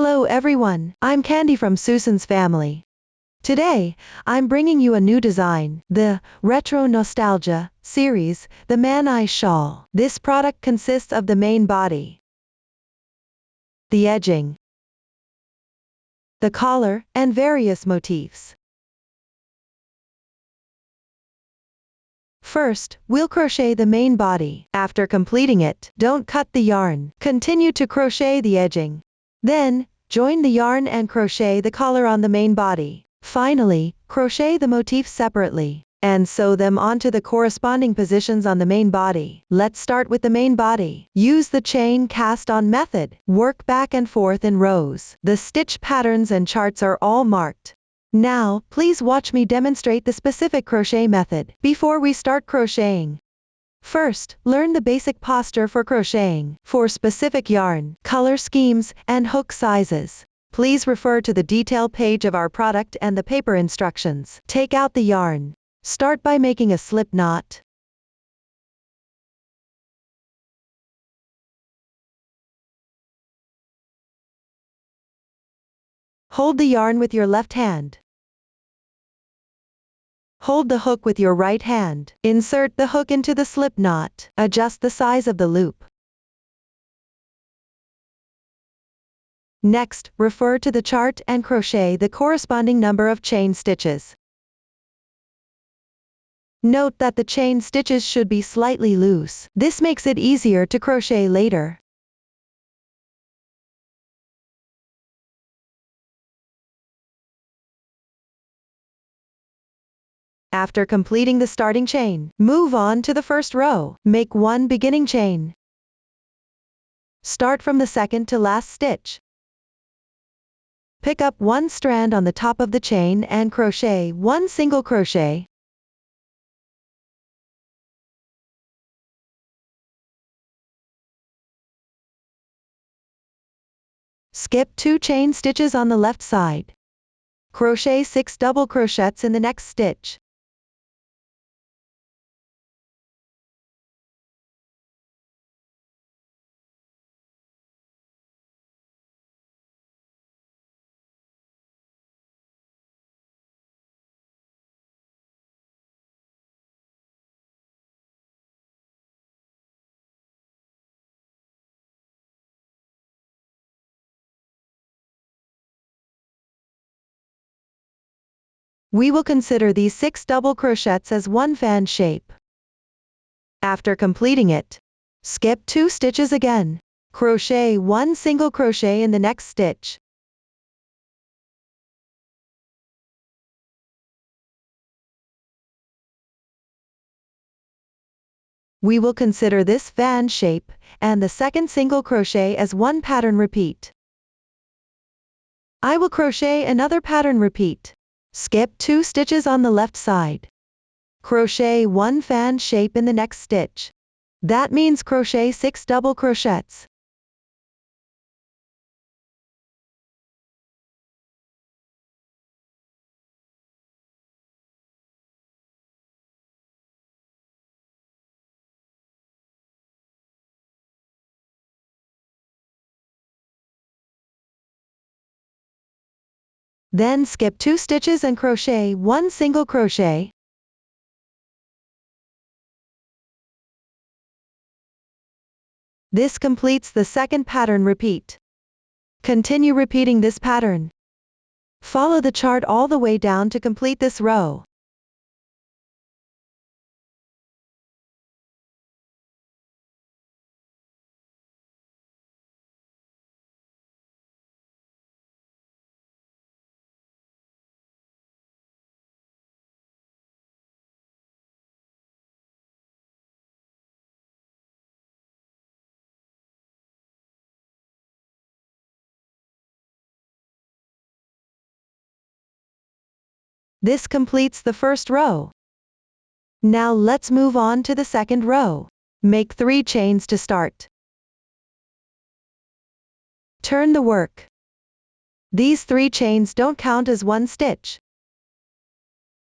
Hello everyone, I'm Candy from Susan's family. Today, I'm bringing you a new design, the Retro Nostalgia series, the Mannai shawl. This product consists of the main body, the edging, the collar, and various motifs. First, we'll crochet the main body. After completing it, don't cut the yarn. Continue to crochet the edging. Then, join the yarn and crochet the collar on the main body. Finally, crochet the motifs separately, and sew them onto the corresponding positions on the main body. Let's start with the main body. Use the chain cast on method. Work back and forth in rows. The stitch patterns and charts are all marked. Now, please watch me demonstrate the specific crochet method. Before we start crocheting, first, learn the basic posture for crocheting. For specific yarn, color schemes, and hook sizes, please refer to the detail page of our product and the paper instructions. Take out the yarn. Start by making a slip knot. Hold the yarn with your left hand. Hold the hook with your right hand. Insert the hook into the slip knot. Adjust the size of the loop. Next, refer to the chart and crochet the corresponding number of chain stitches. Note that the chain stitches should be slightly loose. This makes it easier to crochet later. After completing the starting chain, move on to the first row. Make one beginning chain. Start from the second to last stitch. Pick up one strand on the top of the chain and crochet one single crochet. Skip 2 chain stitches on the left side. Crochet 6 double crochets in the next stitch. We will consider these 6 double crochets as one fan shape. After completing it, skip 2 stitches again. Crochet 1 single crochet in the next stitch. We will consider this fan shape and the second single crochet as one pattern repeat. I will crochet another pattern repeat. Skip 2 stitches on the left side. Crochet 1 fan shape in the next stitch. That means crochet 6 double crochets. Then skip 2 stitches and crochet 1 single crochet. This completes the second pattern repeat. Continue repeating this pattern. Follow the chart all the way down to complete this row. This completes the first row. Now let's move on to the second row. Make 3 chains to start. Turn the work. These 3 chains don't count as one stitch.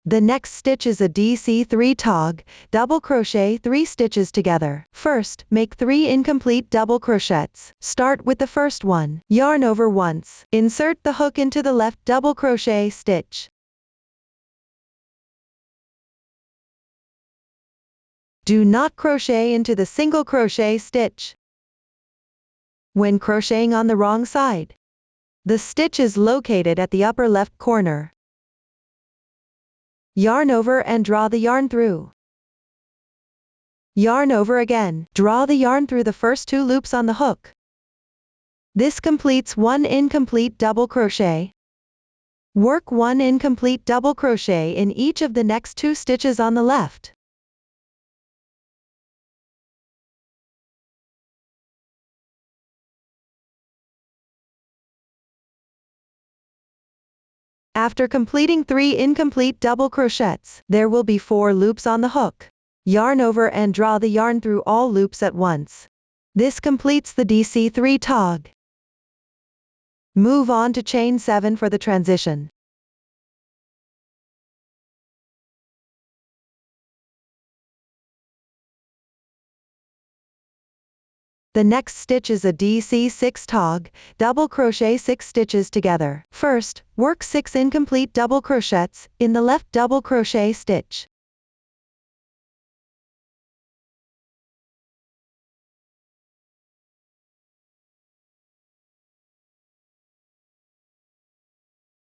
The next stitch is a DC3 tog, double crochet 3 stitches together. First, make 3 incomplete double crochets. Start with the first one. Yarn over once. Insert the hook into the left double crochet stitch. Do not crochet into the single crochet stitch when crocheting on the wrong side. The stitch is located at the upper left corner. Yarn over and draw the yarn through. Yarn over again. Draw the yarn through the first 2 loops on the hook. This completes 1 incomplete double crochet. Work 1 incomplete double crochet in each of the next 2 stitches on the left. After completing 3 incomplete double crochets, there will be 4 loops on the hook. Yarn over and draw the yarn through all loops at once. This completes the DC3 tog. Move on to chain 7 for the transition. The next stitch is a DC6 tog, double crochet 6 stitches together. First, work 6 incomplete double crochets in the left double crochet stitch.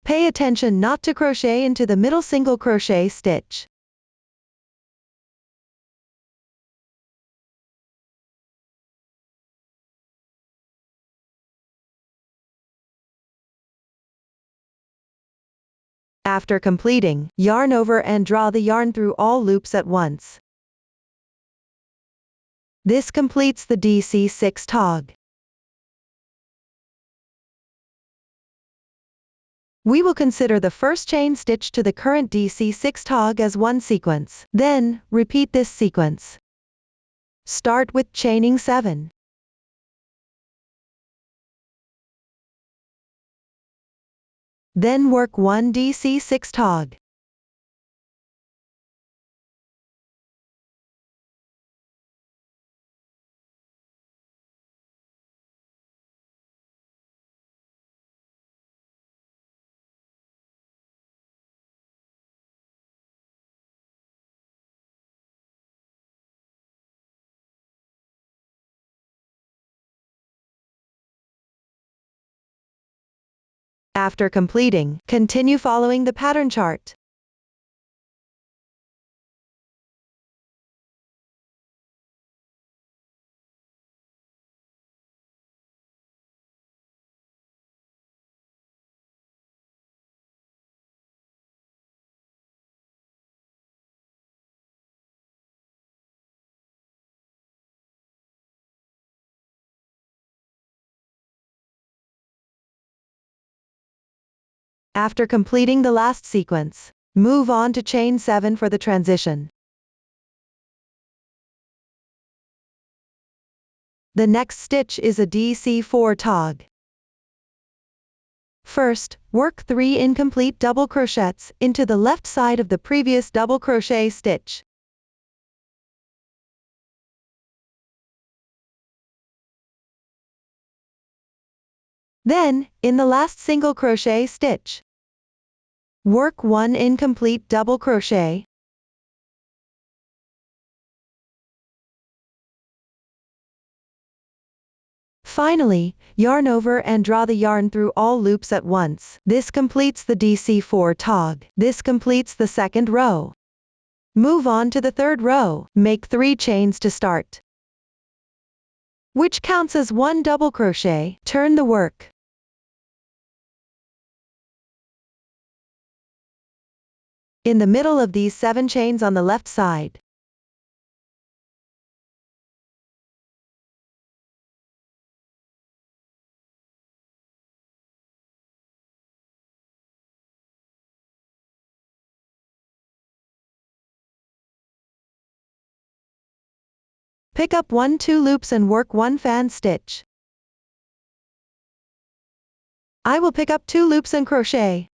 Pay attention not to crochet into the middle single crochet stitch. After completing, yarn over and draw the yarn through all loops at once. This completes the DC6 tog. We will consider the first chain stitch to the current DC6 tog as one sequence. Then, repeat this sequence. Start with chaining 7. Then work 1 DC6 tog. After completing, continue following the pattern chart. After completing the last sequence, move on to chain 7 for the transition. The next stitch is a DC4 tog. First, work 3 incomplete double crochets into the left side of the previous double crochet stitch. Then, in the last single crochet stitch, work 1 incomplete double crochet. Finally, yarn over and draw the yarn through all loops at once. This completes the DC4 tog. This completes the second row. Move on to the third row. Make 3 chains to start, which counts as 1 double crochet. Turn the work. In the middle of these 7 chains on the left side, pick up 1-2 loops and work 1 fan stitch. I will pick up 2 loops and crochet.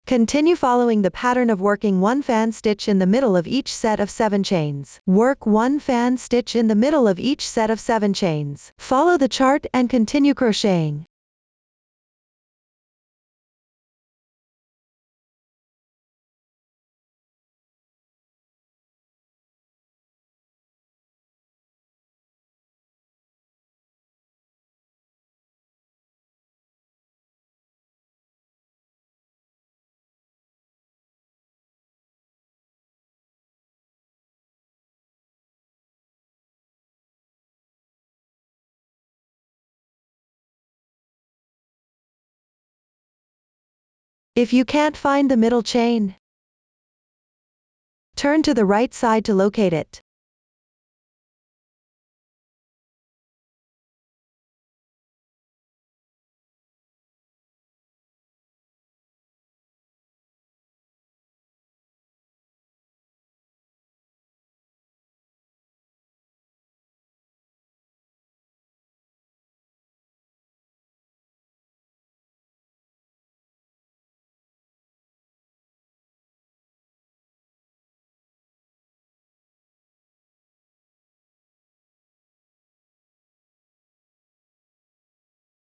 Continue following the pattern of working 1 fan stitch in the middle of each set of 7 chains. Work 1 fan stitch in the middle of each set of 7 chains. Follow the chart and continue crocheting. If you can't find the middle chain, turn to the right side to locate it.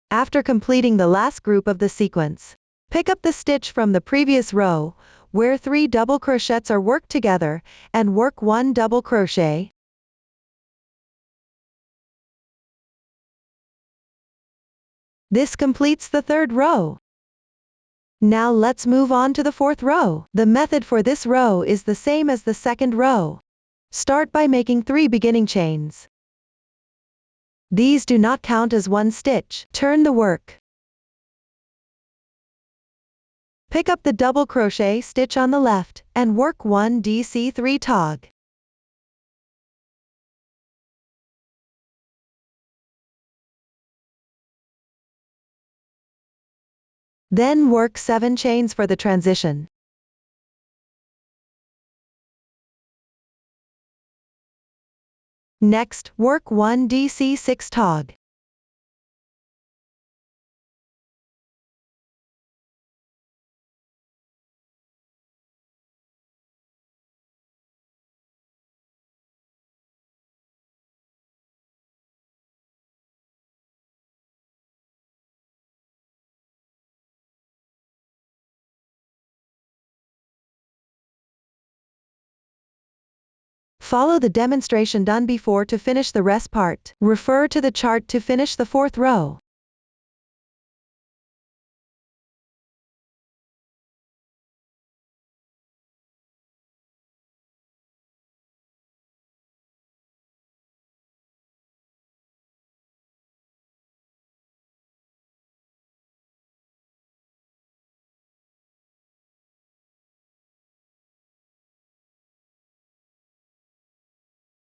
After completing the last group of the sequence, pick up the stitch from the previous row, where 3 double crochets are worked together, and work 1 double crochet. This completes the 3rd row. Now let's move on to the 4th row. The method for this row is the same as the 2nd row. Start by making 3 beginning chains. These do not count as 1 stitch. Turn the work. Pick up the double crochet stitch on the left, and work 1 DC3 tog. Then work 7 chains for the transition. Next, work 1 DC6 tog. Follow the demonstration done before to finish the rest part. Refer to the chart to finish the 4th row.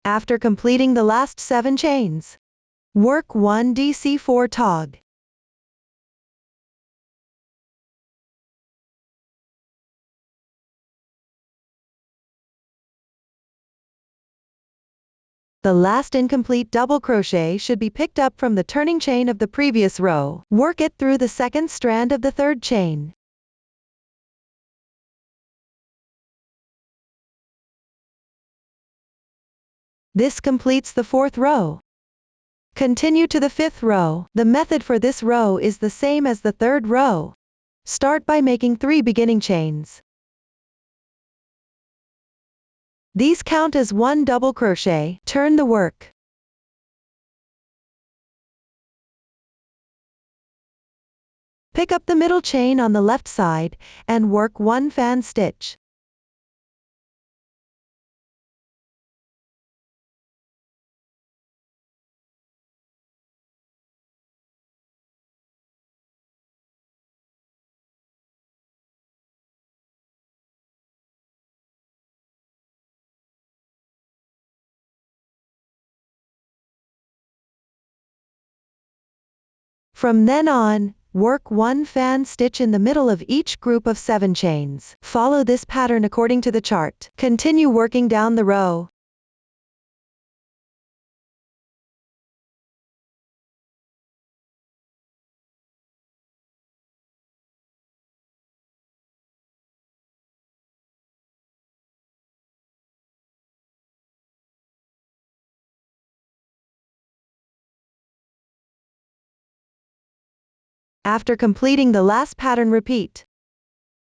After completing the last 7 chains, work 1 DC4 tog. The last incomplete double crochet should be picked up from the turning chain of the previous row. Work it through the 2nd strand of the 3rd chain. This completes the 4th row. Continue to the 5th row. The method for this row is the same as the 3rd row. Start by making 3 beginning chains. These count as 1 double crochet. Turn the work. Pick up the middle chain on the left side, and work 1 fan stitch. From then on, work 1 fan stitch in the middle of each group of 7 chains. Follow this pattern according to the chart. Continue working down the row. After completing the last pattern, repeat.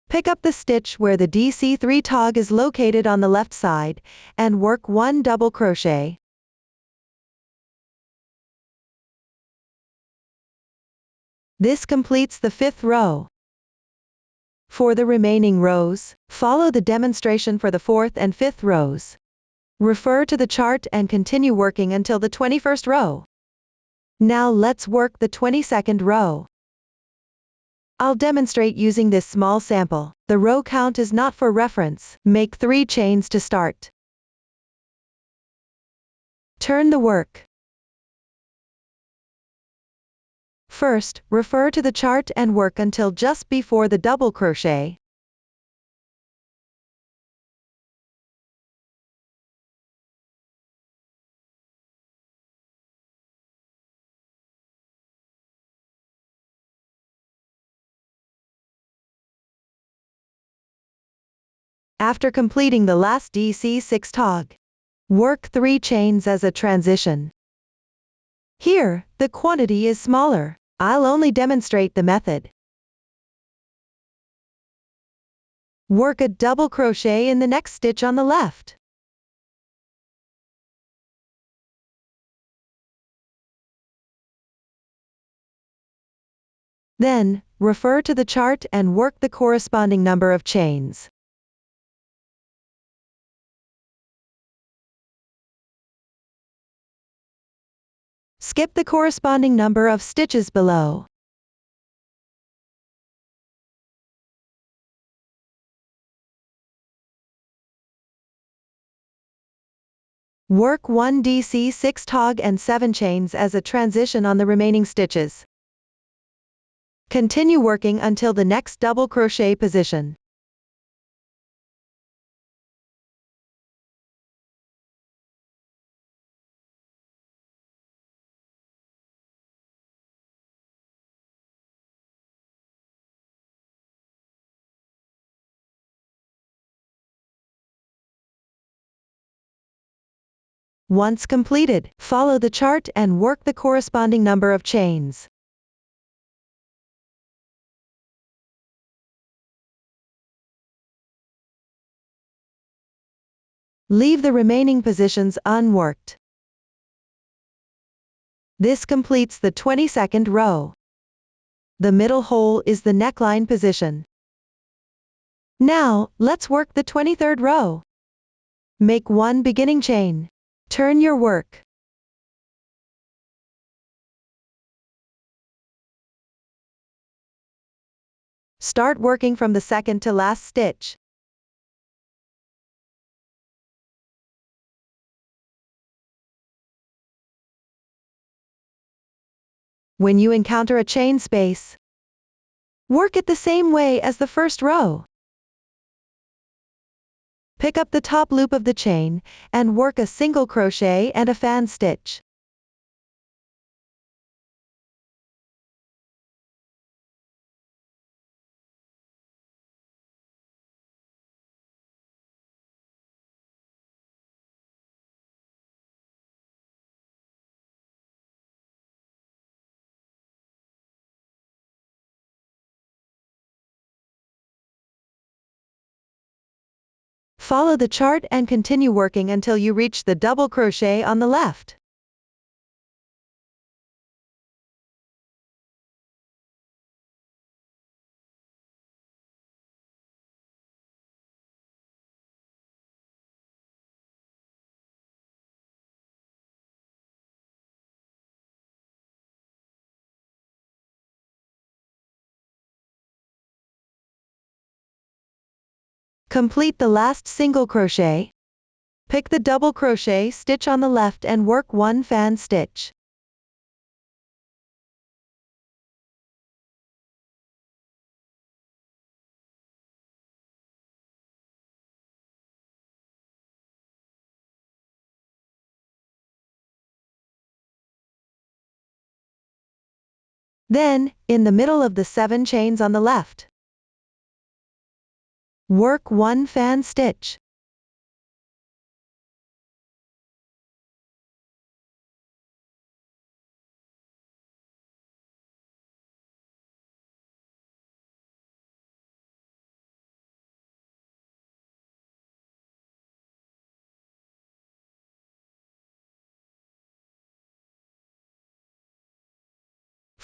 Pick up the stitch where the DC3 tog is located on the left side, and work 1 double crochet. This completes the 5th row. For the remaining rows, follow the demonstration for the 4th and 5th rows. Refer to the chart and continue working until the 21st row. Now let's work the 22nd row. I'll demonstrate using this small sample. The row count is not for reference. Make 3 chains to start. Turn the work. First, refer to the chart and work until just before the double crochet. After completing the last DC6 tog, work 3 chains as a transition. Here, the quantity is smaller. I'll only demonstrate the method. Work a double crochet in the next stitch on the left. Then, refer to the chart and work the corresponding number of chains. Skip the corresponding number of stitches below. Work 1 DC6 tog and 7 chains as a transition on the remaining stitches. Continue working until the next double crochet position. Once completed, follow the chart and work the corresponding number of chains. Leave the remaining positions unworked. This completes the 22nd row. The middle hole is the neckline position. Now, let's work the 23rd row. Make 1 beginning chain. Turn your work. Start working from the second to last stitch. When you encounter a chain space, work it the same way as the first row. Pick up the top loop of the chain, and work a single crochet and a fan stitch. Follow the chart and continue working until you reach the double crochet on the left. Complete the last single crochet. Pick the double crochet stitch on the left and work 1 fan stitch. Then, in the middle of the 7 chains on the left, work 1 fan stitch.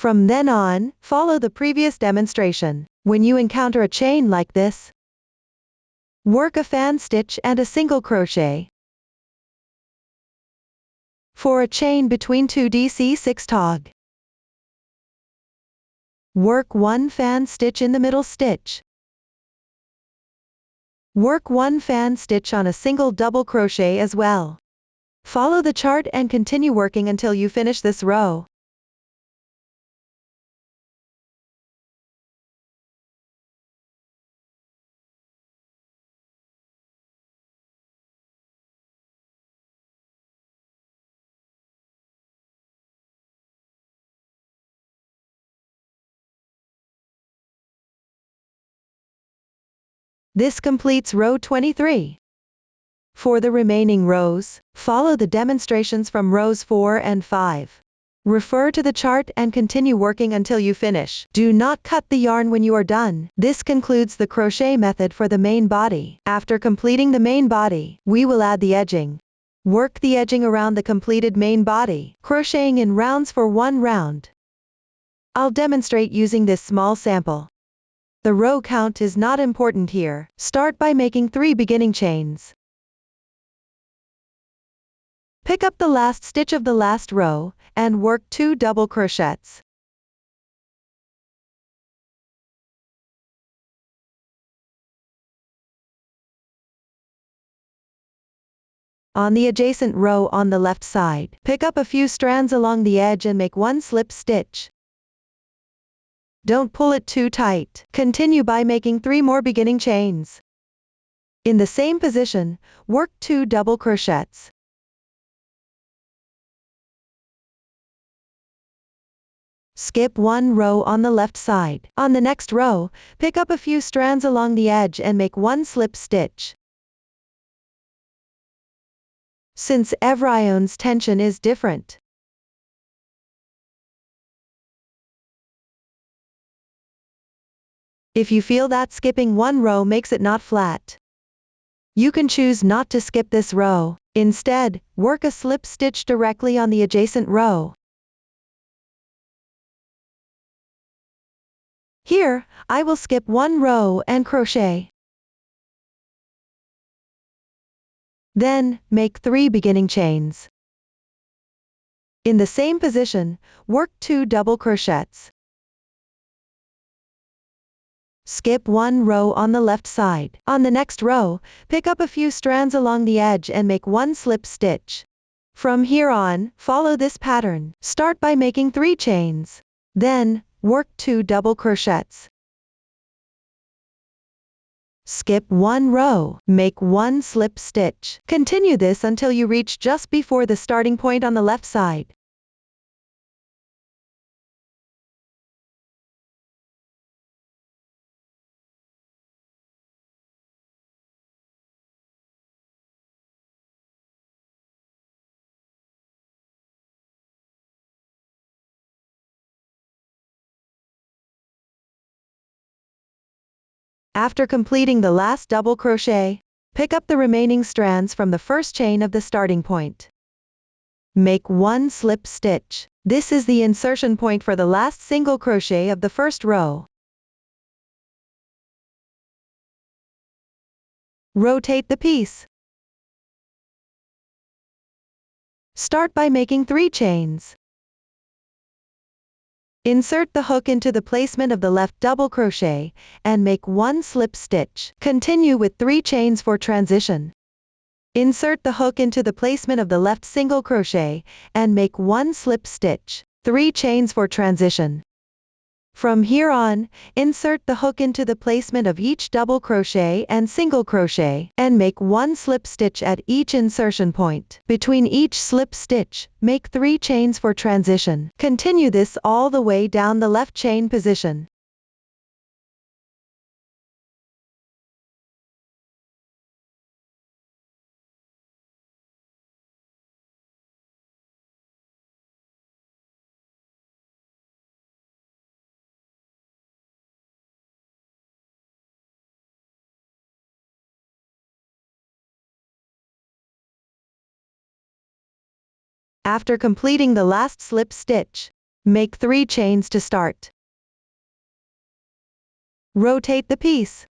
From then on, follow the previous demonstration. When you encounter a chain like this, work a fan stitch and a single crochet. For a chain between 2 DC6 tog, work 1 fan stitch in the middle stitch. Work 1 fan stitch on a single double crochet as well. Follow the chart and continue working until you finish this row. This completes row 23. For the remaining rows, follow the demonstrations from rows 4 and 5. Refer to the chart and continue working until you finish. Do not cut the yarn when you are done. This concludes the crochet method for the main body. After completing the main body, we will add the edging. Work the edging around the completed main body, crocheting in rounds for 1 round. I'll demonstrate using this small sample. The row count is not important here. Start by making 3 beginning chains. Pick up the last stitch of the last row, and work 2 double crochets. On the adjacent row on the left side, pick up a few strands along the edge and make 1 slip stitch. Don't pull it too tight. Continue by making 3 more beginning chains. In the same position, work 2 double crochets. Skip 1 row on the left side. On the next row, pick up a few strands along the edge and make 1 slip stitch. Since every iron's tension is different, if you feel that skipping 1 row makes it not flat, you can choose not to skip this row. Instead, work a slip stitch directly on the adjacent row. Here, I will skip 1 row and crochet. Then, make 3 beginning chains. In the same position, work 2 double crochets. Skip 1 row on the left side. On the next row, pick up a few strands along the edge and make 1 slip stitch. From here on, follow this pattern. Start by making 3 chains. Then, work 2 double crochets. Skip 1 row, make 1 slip stitch. Continue this until you reach just before the starting point on the left side. After completing the last double crochet, pick up the remaining strands from the first chain of the starting point. Make 1 slip stitch. This is the insertion point for the last single crochet of the first row. Rotate the piece. Start by making 3 chains. Insert the hook into the placement of the left double crochet, and make 1 slip stitch. Continue with 3 chains for transition. Insert the hook into the placement of the left single crochet, and make 1 slip stitch. 3 chains for transition. From here on, insert the hook into the placement of each double crochet and single crochet, and make 1 slip stitch at each insertion point. Between each slip stitch, make 3 chains for transition. Continue this all the way down the left chain position. After completing the last slip stitch, Make 3 chains to start. Rotate the piece.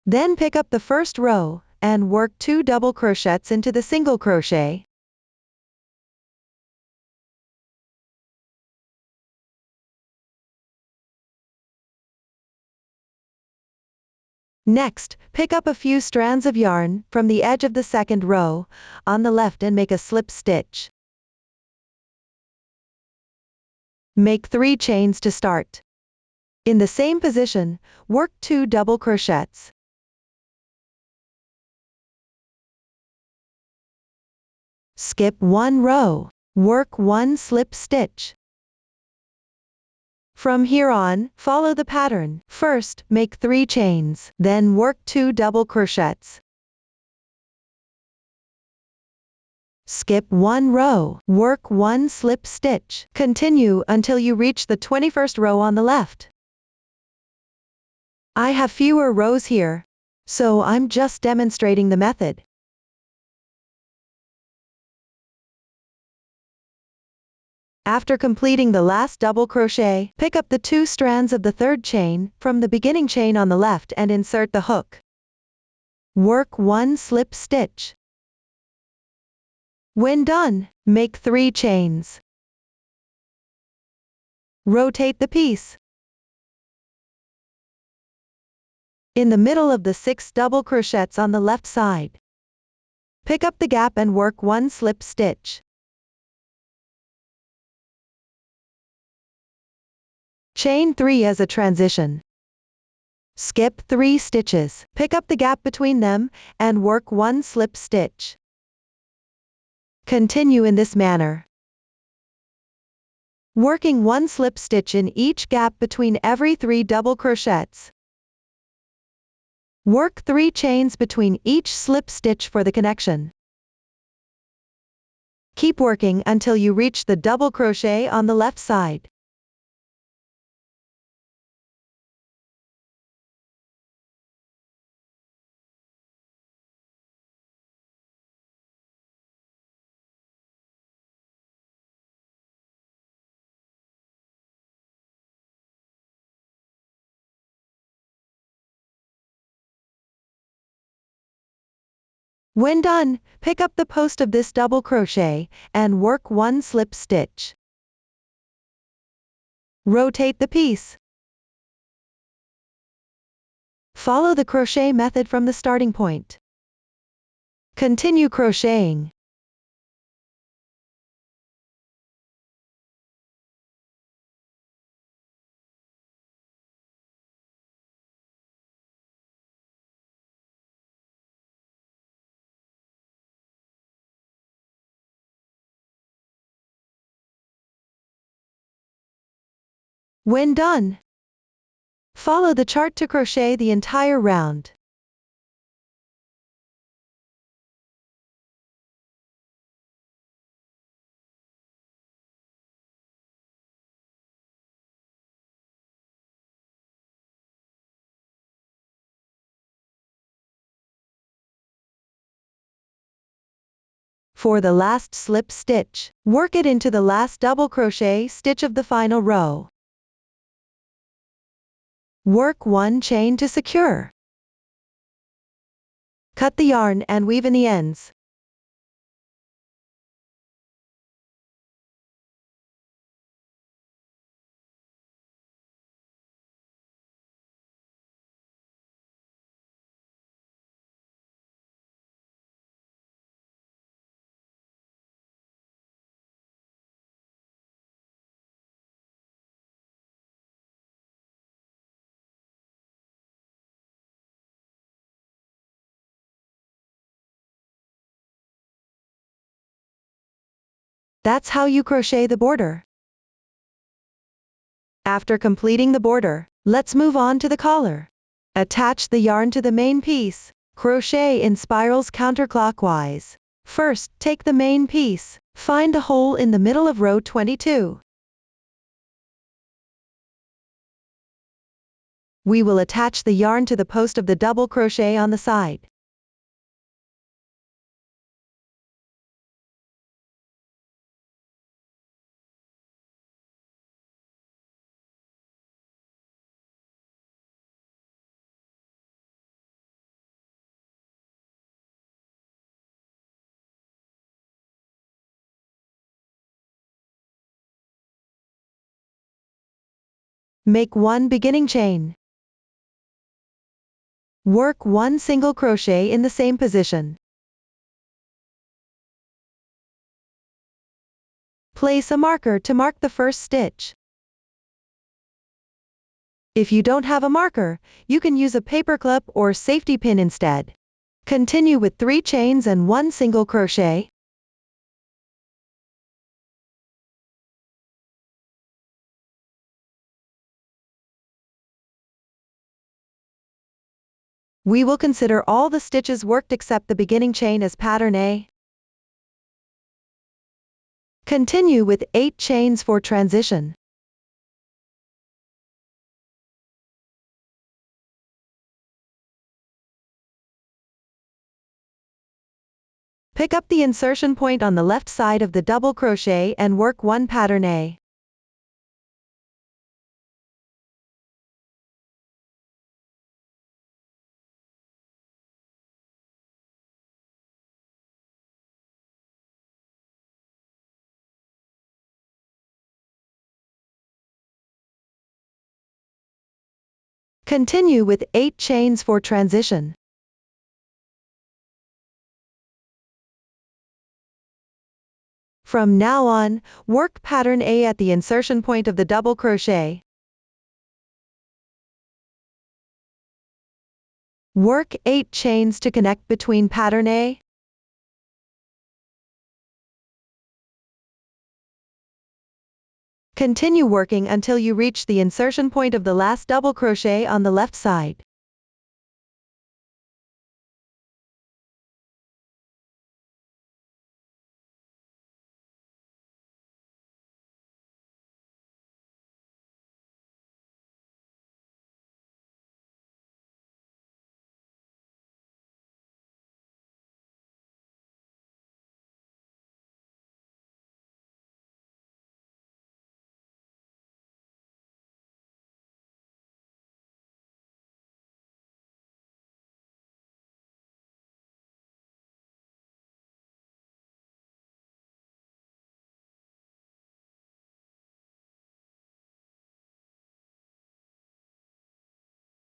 Then pick up the first row, and work 2 double crochets into the single crochet. Next, pick up a few strands of yarn from the edge of the second row on the left and make a slip stitch. Make 3 chains to start. In the same position, work 2 double crochets. Skip 1 row. Work 1 slip stitch. From here on, follow the pattern. First, make 3 chains, then work 2 double crochets. Skip 1 row, work 1 slip stitch. Continue until you reach the 21st row on the left. I have fewer rows here, so I'm just demonstrating the method. After completing the last double crochet, pick up the 2 strands of the third chain from the beginning chain on the left and insert the hook. Work 1 slip stitch. When done, make 3 chains. Rotate the piece. In the middle of the 6 double crochets on the left side, pick up the gap and work 1 slip stitch. Chain 3 as a transition. Skip 3 stitches, pick up the gap between them, and work 1 slip stitch. Continue in this manner, working 1 slip stitch in each gap between every 3 double crochets. Work 3 chains between each slip stitch for the connection. Keep working until you reach the double crochet on the left side. When done, pick up the post of this double crochet and work 1 slip stitch. Rotate the piece. Follow the crochet method from the starting point. Continue crocheting. When done, follow the chart to crochet the entire round. For the last slip stitch, work it into the last double crochet stitch of the final row. Work 1 chain to secure. Cut the yarn and weave in the ends. That's how you crochet the border. After completing the border, let's move on to the collar. Attach the yarn to the main piece. Crochet in spirals counterclockwise. First, take the main piece. Find a hole in the middle of row 22. We will attach the yarn to the post of the double crochet on the side. Make 1 beginning chain. Work 1 single crochet in the same position. Place a marker to mark the first stitch. If you don't have a marker, you can use a paper clip or safety pin instead. Continue with 3 chains and 1 single crochet. We will consider all the stitches worked except the beginning chain as pattern A. Continue with 8 chains for transition. Pick up the insertion point on the left side of the double crochet and work 1 pattern A. Continue with 8 chains for transition. From now on, work pattern A at the insertion point of the double crochet. Work 8 chains to connect between pattern A. Continue working until you reach the insertion point of the last double crochet on the left side.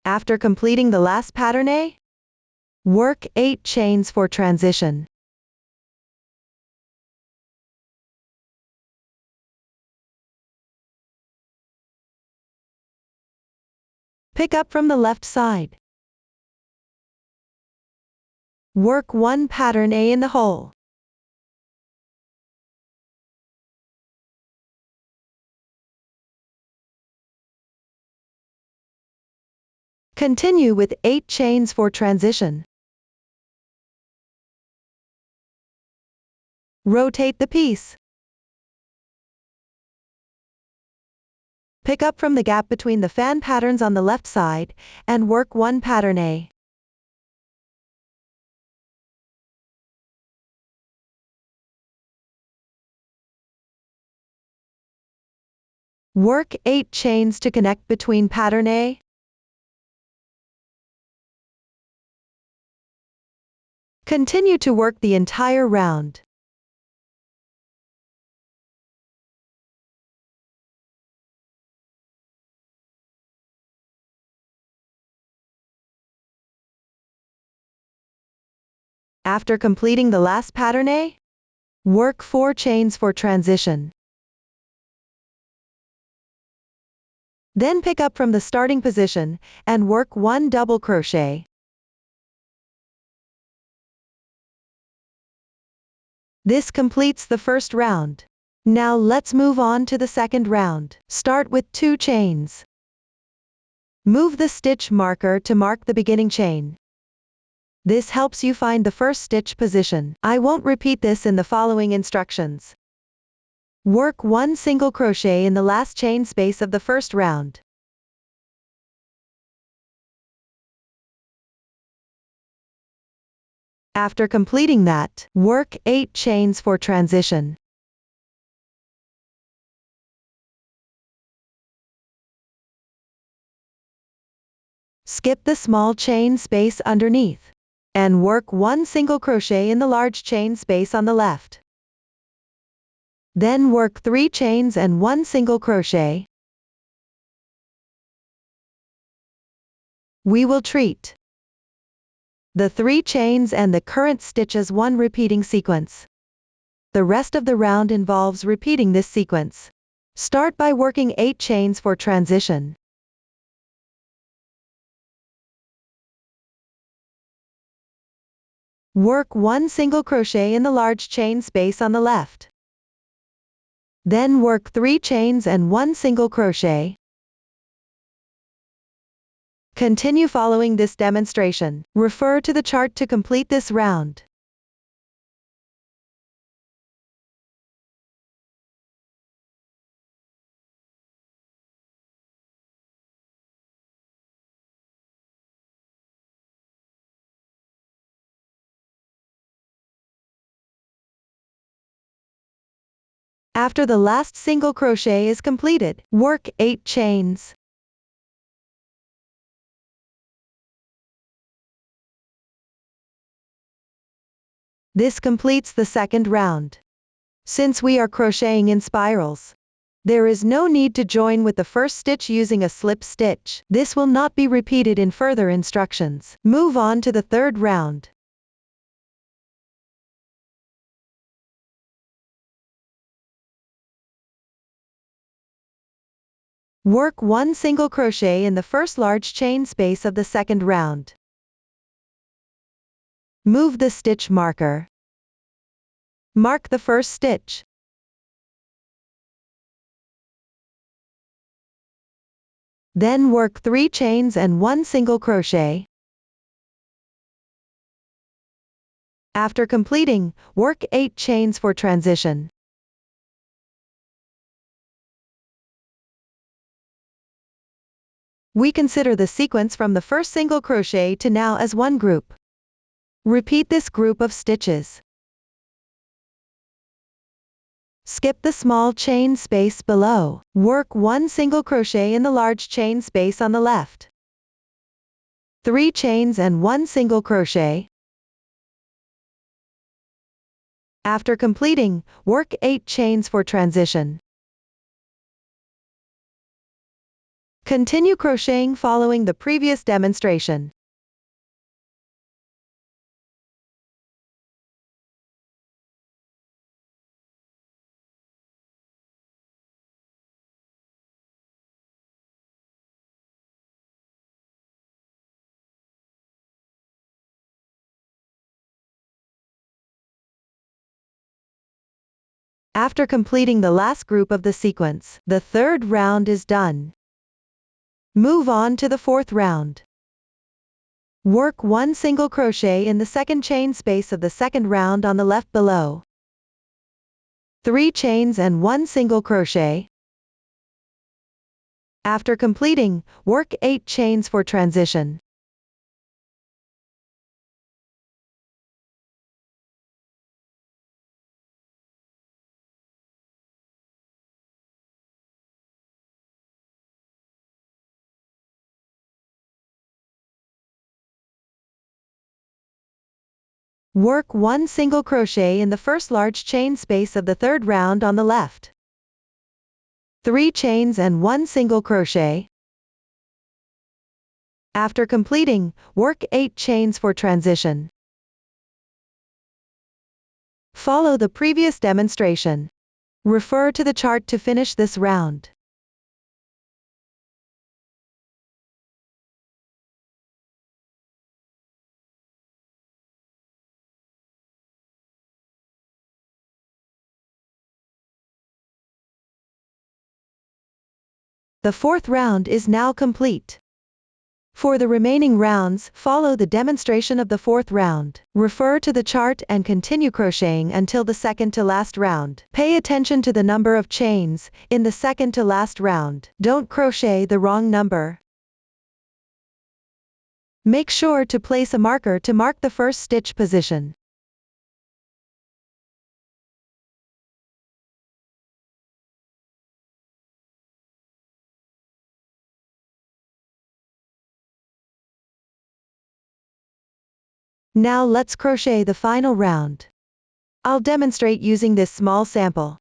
After completing the last pattern A, work 8 chains for transition. Pick up from the left side. Work 1 pattern A in the hole. Continue with 8 chains for transition. Rotate the piece. Pick up from the gap between the fan patterns on the left side, and work 1 pattern A. Work 8 chains to connect between pattern A. Continue to work the entire round. After completing the last pattern A, work 4 chains for transition. Then pick up from the starting position, and work 1 double crochet. This completes the first round. Now let's move on to the second round. Start with 2 chains. Move the stitch marker to mark the beginning chain. This helps you find the first stitch position. I won't repeat this in the following instructions. Work 1 single crochet in the last chain space of the first round. After completing that, work 8 chains for transition. Skip the small chain space underneath, and work 1 single crochet in the large chain space on the left. Then work 3 chains and 1 single crochet. We will treat the 3 chains and the current stitch as one repeating sequence. The rest of the round involves repeating this sequence. Start by working 8 chains for transition. Work 1 single crochet in the large chain space on the left. Then work 3 chains and 1 single crochet. Continue following this demonstration. Refer to the chart to complete this round. After the last single crochet is completed, work 8 chains. This completes the second round. Since we are crocheting in spirals, there is no need to join with the first stitch using a slip stitch. This will not be repeated in further instructions. Move on to the third round. Work 1 single crochet in the first large chain space of the second round. Move the stitch marker. Mark the first stitch. Then work 3 chains and 1 single crochet. After completing, work 8 chains for transition. We consider the sequence from the first single crochet to now as one group. Repeat this group of stitches. Skip the small chain space below. Work 1 single crochet in the large chain space on the left. 3 chains and 1 single crochet. After completing, work 8 chains for transition. Continue crocheting following the previous demonstration. After completing the last group of the sequence, the third round is done. Move on to the fourth round. Work 1 single crochet in the second chain space of the second round on the left below. 3 chains and 1 single crochet. After completing, work 8 chains for transition. Work 1 single crochet in the first large chain space of the third round on the left. 3 chains and 1 single crochet. After completing, work 8 chains for transition. Follow the previous demonstration. Refer to the chart to finish this round. The fourth round is now complete. For the remaining rounds, follow the demonstration of the fourth round. Refer to the chart and continue crocheting until the second to last round. Pay attention to the number of chains in the second to last round. Don't crochet the wrong number. Make sure to place a marker to mark the first stitch position. Now let's crochet the final round. I'll demonstrate using this small sample.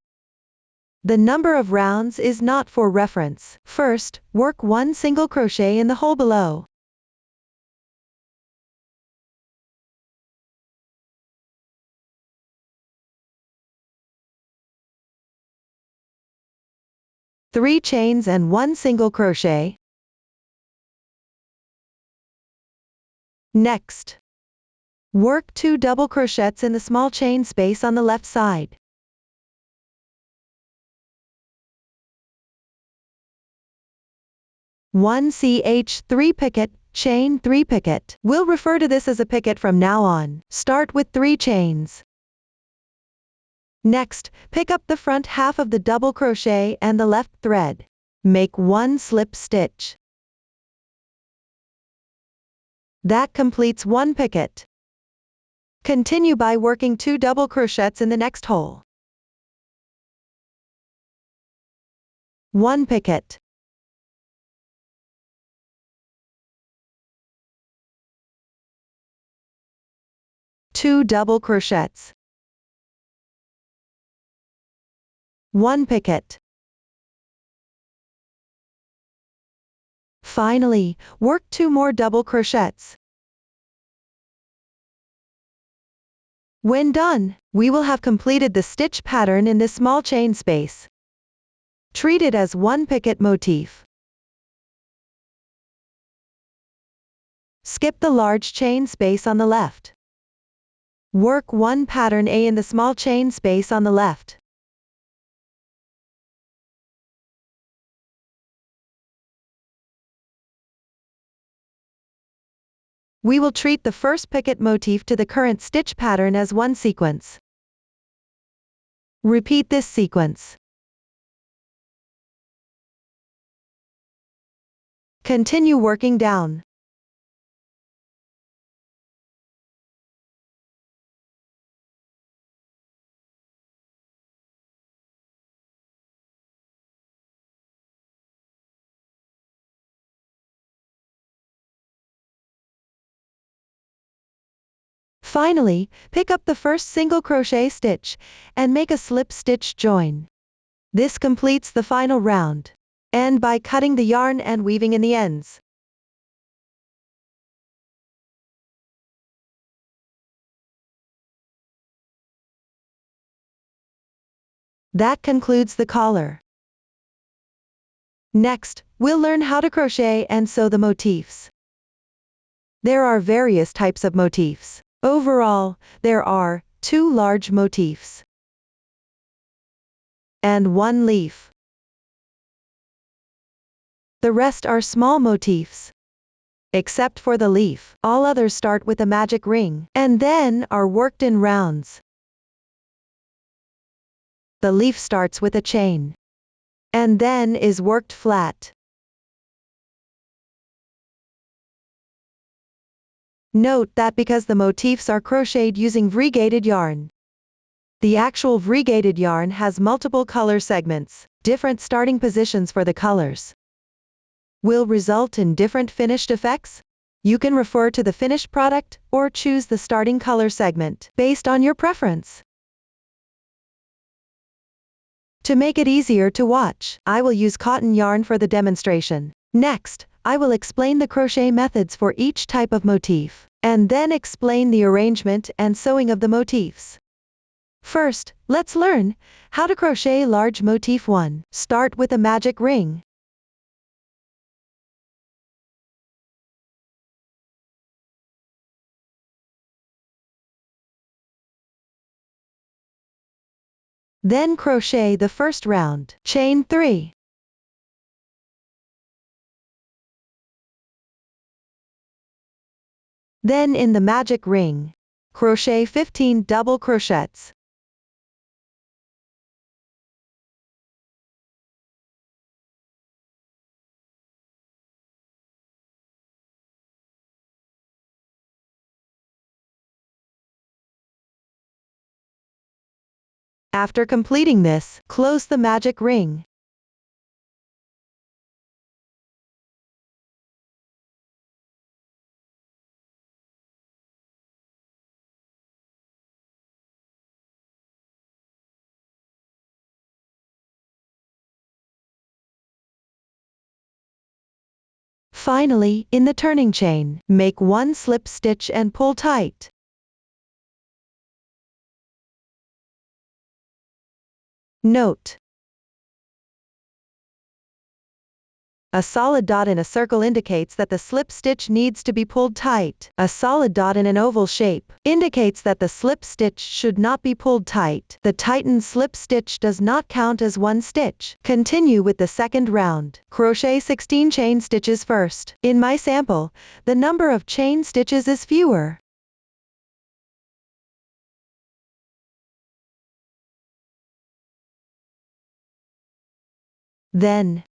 The number of rounds is not for reference. First, work 1 single crochet in the hole below. 3 chains and 1 single crochet. Next, work 2 double crochets in the small chain space on the left side. One ch3 picket, chain 3 picket. We'll refer to this as a picket from now on. Start with 3 chains. Next, pick up the front half of the double crochet and the left thread. Make 1 slip stitch. That completes 1 picket. Continue by working 2 double crochets in the next hole. 1 picket. 2 double crochets. 1 picket. Finally, work 2 more double crochets. When done, we will have completed the stitch pattern in this small chain space. Treat it as 1 picket motif. Skip the large chain space on the left. Work 1 pattern A in the small chain space on the left. We will treat the first picket motif to the current stitch pattern as 1 sequence. Repeat this sequence. Continue working down. Finally, pick up the first single crochet stitch and make a slip stitch join. This completes the final round. End by cutting the yarn and weaving in the ends. That concludes the collar. Next, we'll learn how to crochet and sew the motifs. There are various types of motifs. Overall, there are 2 large motifs and 1 leaf. The rest are small motifs. Except for the leaf, all others start with a magic ring and then are worked in rounds. The leaf starts with a chain and then is worked flat. Note that because the motifs are crocheted using variegated yarn, the actual variegated yarn has multiple color segments, different starting positions for the colors. Will result in different finished effects? You can refer to the finished product or choose the starting color segment based on your preference. To make it easier to watch, I will use cotton yarn for the demonstration. Next, I will explain the crochet methods for each type of motif, and then explain the arrangement and sewing of the motifs. First, let's learn how to crochet large motif 1. Start with a magic ring. Then crochet the first round, chain 3. Then in the magic ring, crochet 15 double crochets. After completing this, close the magic ring. Finally, in the turning chain, make 1 slip stitch and pull tight. Note: A solid dot in a circle indicates that the slip stitch needs to be pulled tight. A solid dot in an oval shape indicates that the slip stitch should not be pulled tight. The tightened slip stitch does not count as one stitch. Continue with the second round. Crochet 16 chain stitches first. In my sample, the number of chain stitches is fewer. Then,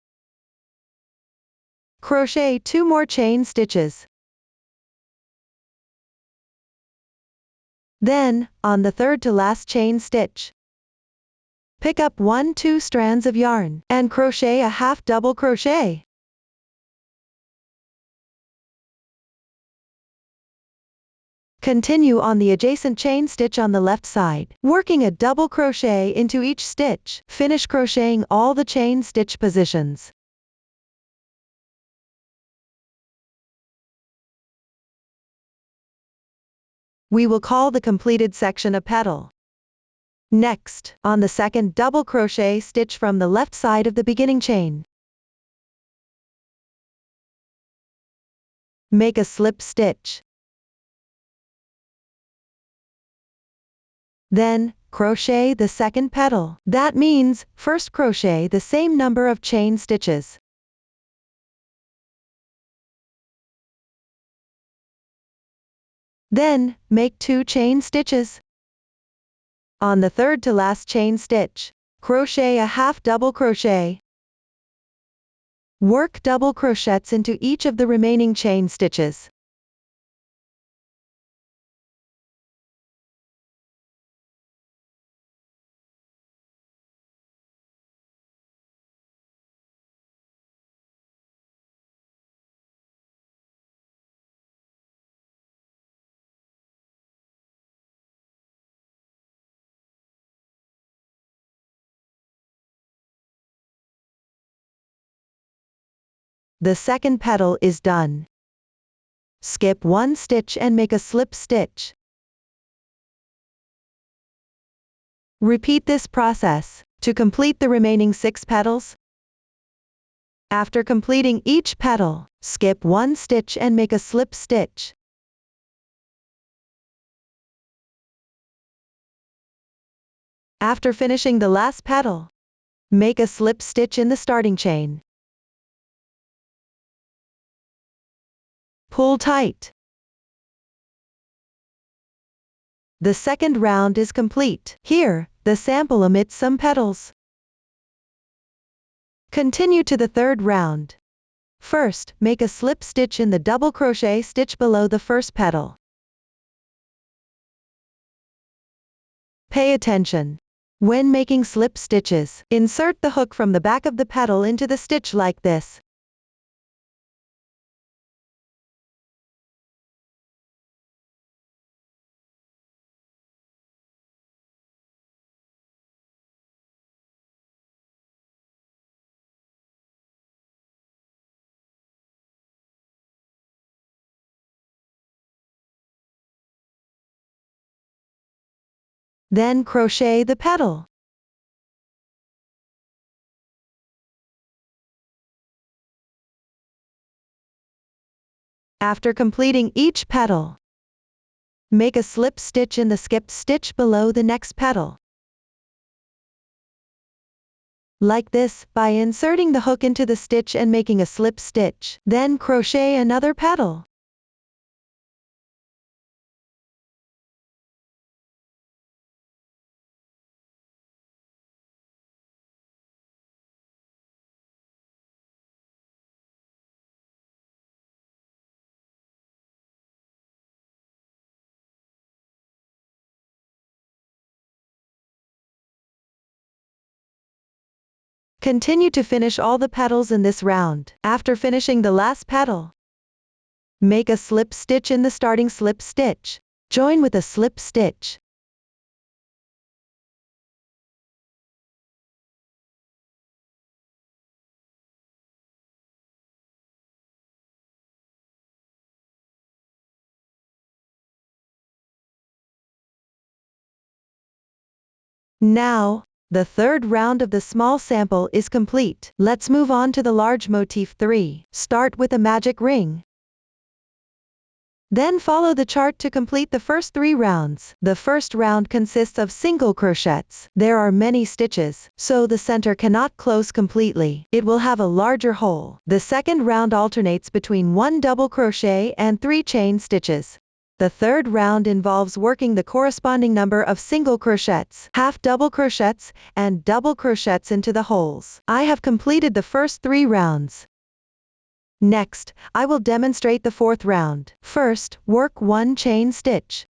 crochet 2 more chain stitches. Then, on the third to last chain stitch, pick up 1-2 strands of yarn, and crochet a half double crochet. Continue on the adjacent chain stitch on the left side, working a double crochet into each stitch. Finish crocheting all the chain stitch positions. We will call the completed section a petal. Next, on the second double crochet stitch from the left side of the beginning chain, make a slip stitch. Then, crochet the second petal. That means, first crochet the same number of chain stitches. Then, make 2 chain stitches. On the third to last chain stitch, crochet a half double crochet. Work double crochets into each of the remaining chain stitches. The second petal is done. Skip 1 stitch and make a slip stitch. Repeat this process to complete the remaining 6 petals. After completing each petal, skip 1 stitch and make a slip stitch. After finishing the last petal, make a slip stitch in the starting chain. Pull tight. The second round is complete. Here, the sample omits some petals. Continue to the third round. First, make a slip stitch in the double crochet stitch below the first petal. Pay attention. When making slip stitches, insert the hook from the back of the petal into the stitch like this. Then crochet the petal. After completing each petal, make a slip stitch in the skipped stitch below the next petal. Like this, by inserting the hook into the stitch and making a slip stitch. Then crochet another petal. Continue to finish all the petals in this round. After finishing the last petal, make a slip stitch in the starting slip stitch. Join with a slip stitch. Now, The third round of the small sample is complete. Let's move on to the large motif 3. Start with a magic ring. Then follow the chart to complete the first 3 rounds. The first round consists of single crochets. There are many stitches, so the center cannot close completely. It will have a larger hole. The second round alternates between 1 double crochet and 3 chain stitches. The third round involves working the corresponding number of single crochets, half double crochets, and double crochets into the holes. I have completed the first 3 rounds. Next, I will demonstrate the fourth round. First, work 1 chain stitch.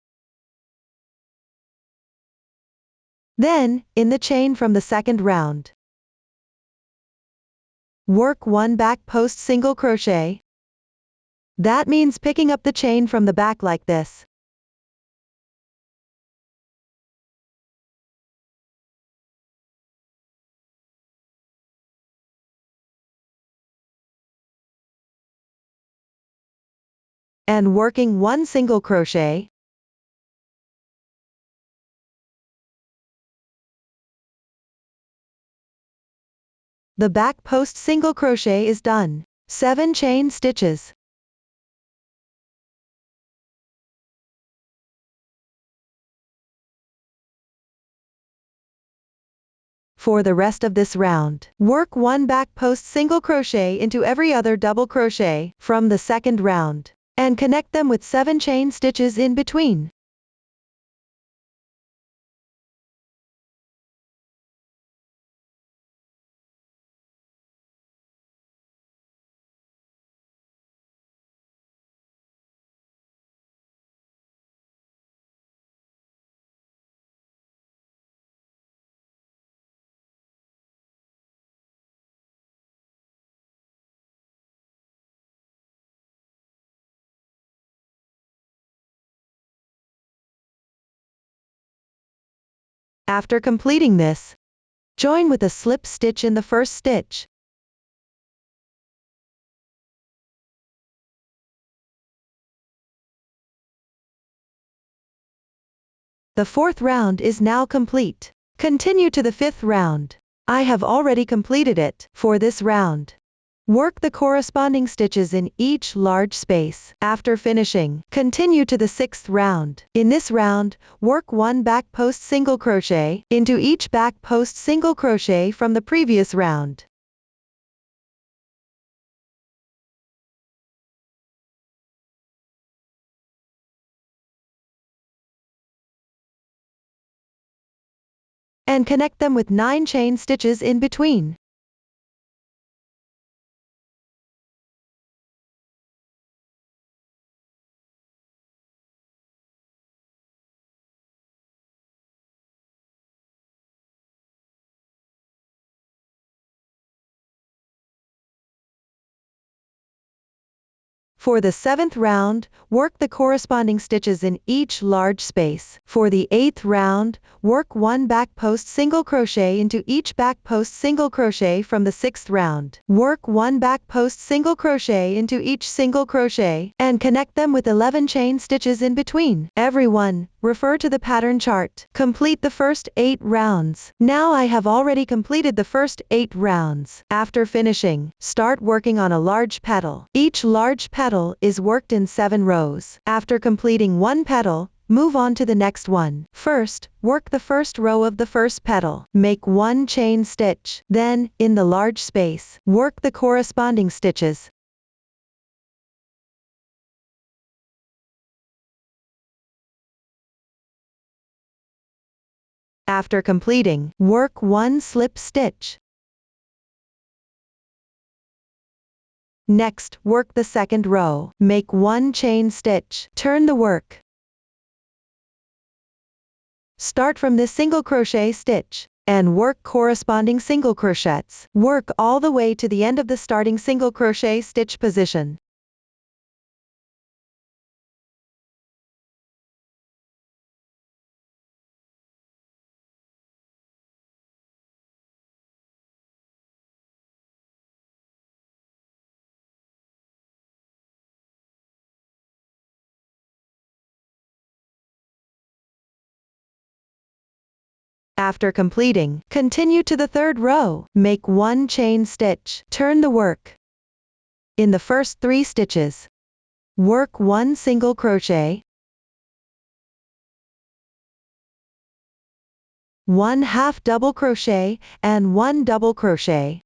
Then, in the chain from the second round, work 1 back post single crochet. That means picking up the chain from the back like this. And working 1 single crochet. The back post single crochet is done. 7 chain stitches. For the rest of this round, work 1 back post single crochet into every other double crochet from the second round, and connect them with 7 chain stitches in between. After completing this, join with a slip stitch in the first stitch. The fourth round is now complete. Continue to the fifth round. I have already completed it. For this round, work the corresponding stitches in each large space. After finishing, continue to the sixth round. In this round, work 1 back post single crochet into each back post single crochet from the previous round. And connect them with 9 chain stitches in between. For the seventh round, work the corresponding stitches in each large space. For the eighth round, work 1 back post single crochet into each back post single crochet from the sixth round. Work 1 back post single crochet into each single crochet, and connect them with 11 chain stitches in between. Everyone, refer to the pattern chart. Complete the first 8 rounds. Now I have already completed the first 8 rounds. After finishing, start working on a large petal. Each large petal is worked in 7 rows. After completing 1 petal, move on to the next one. First, work the first row of the first petal. Make 1 chain stitch. Then, in the large space, work the corresponding stitches. After completing, work 1 slip stitch. Next, work the second row. Make 1 chain stitch. Turn the work. Start from this single crochet stitch, and work corresponding single crochets. Work all the way to the end of the starting single crochet stitch position. After completing, continue to the third row. Make 1 chain stitch. Turn the work. In the first 3 stitches, work 1 single crochet, 1 half double crochet, and 1 double crochet.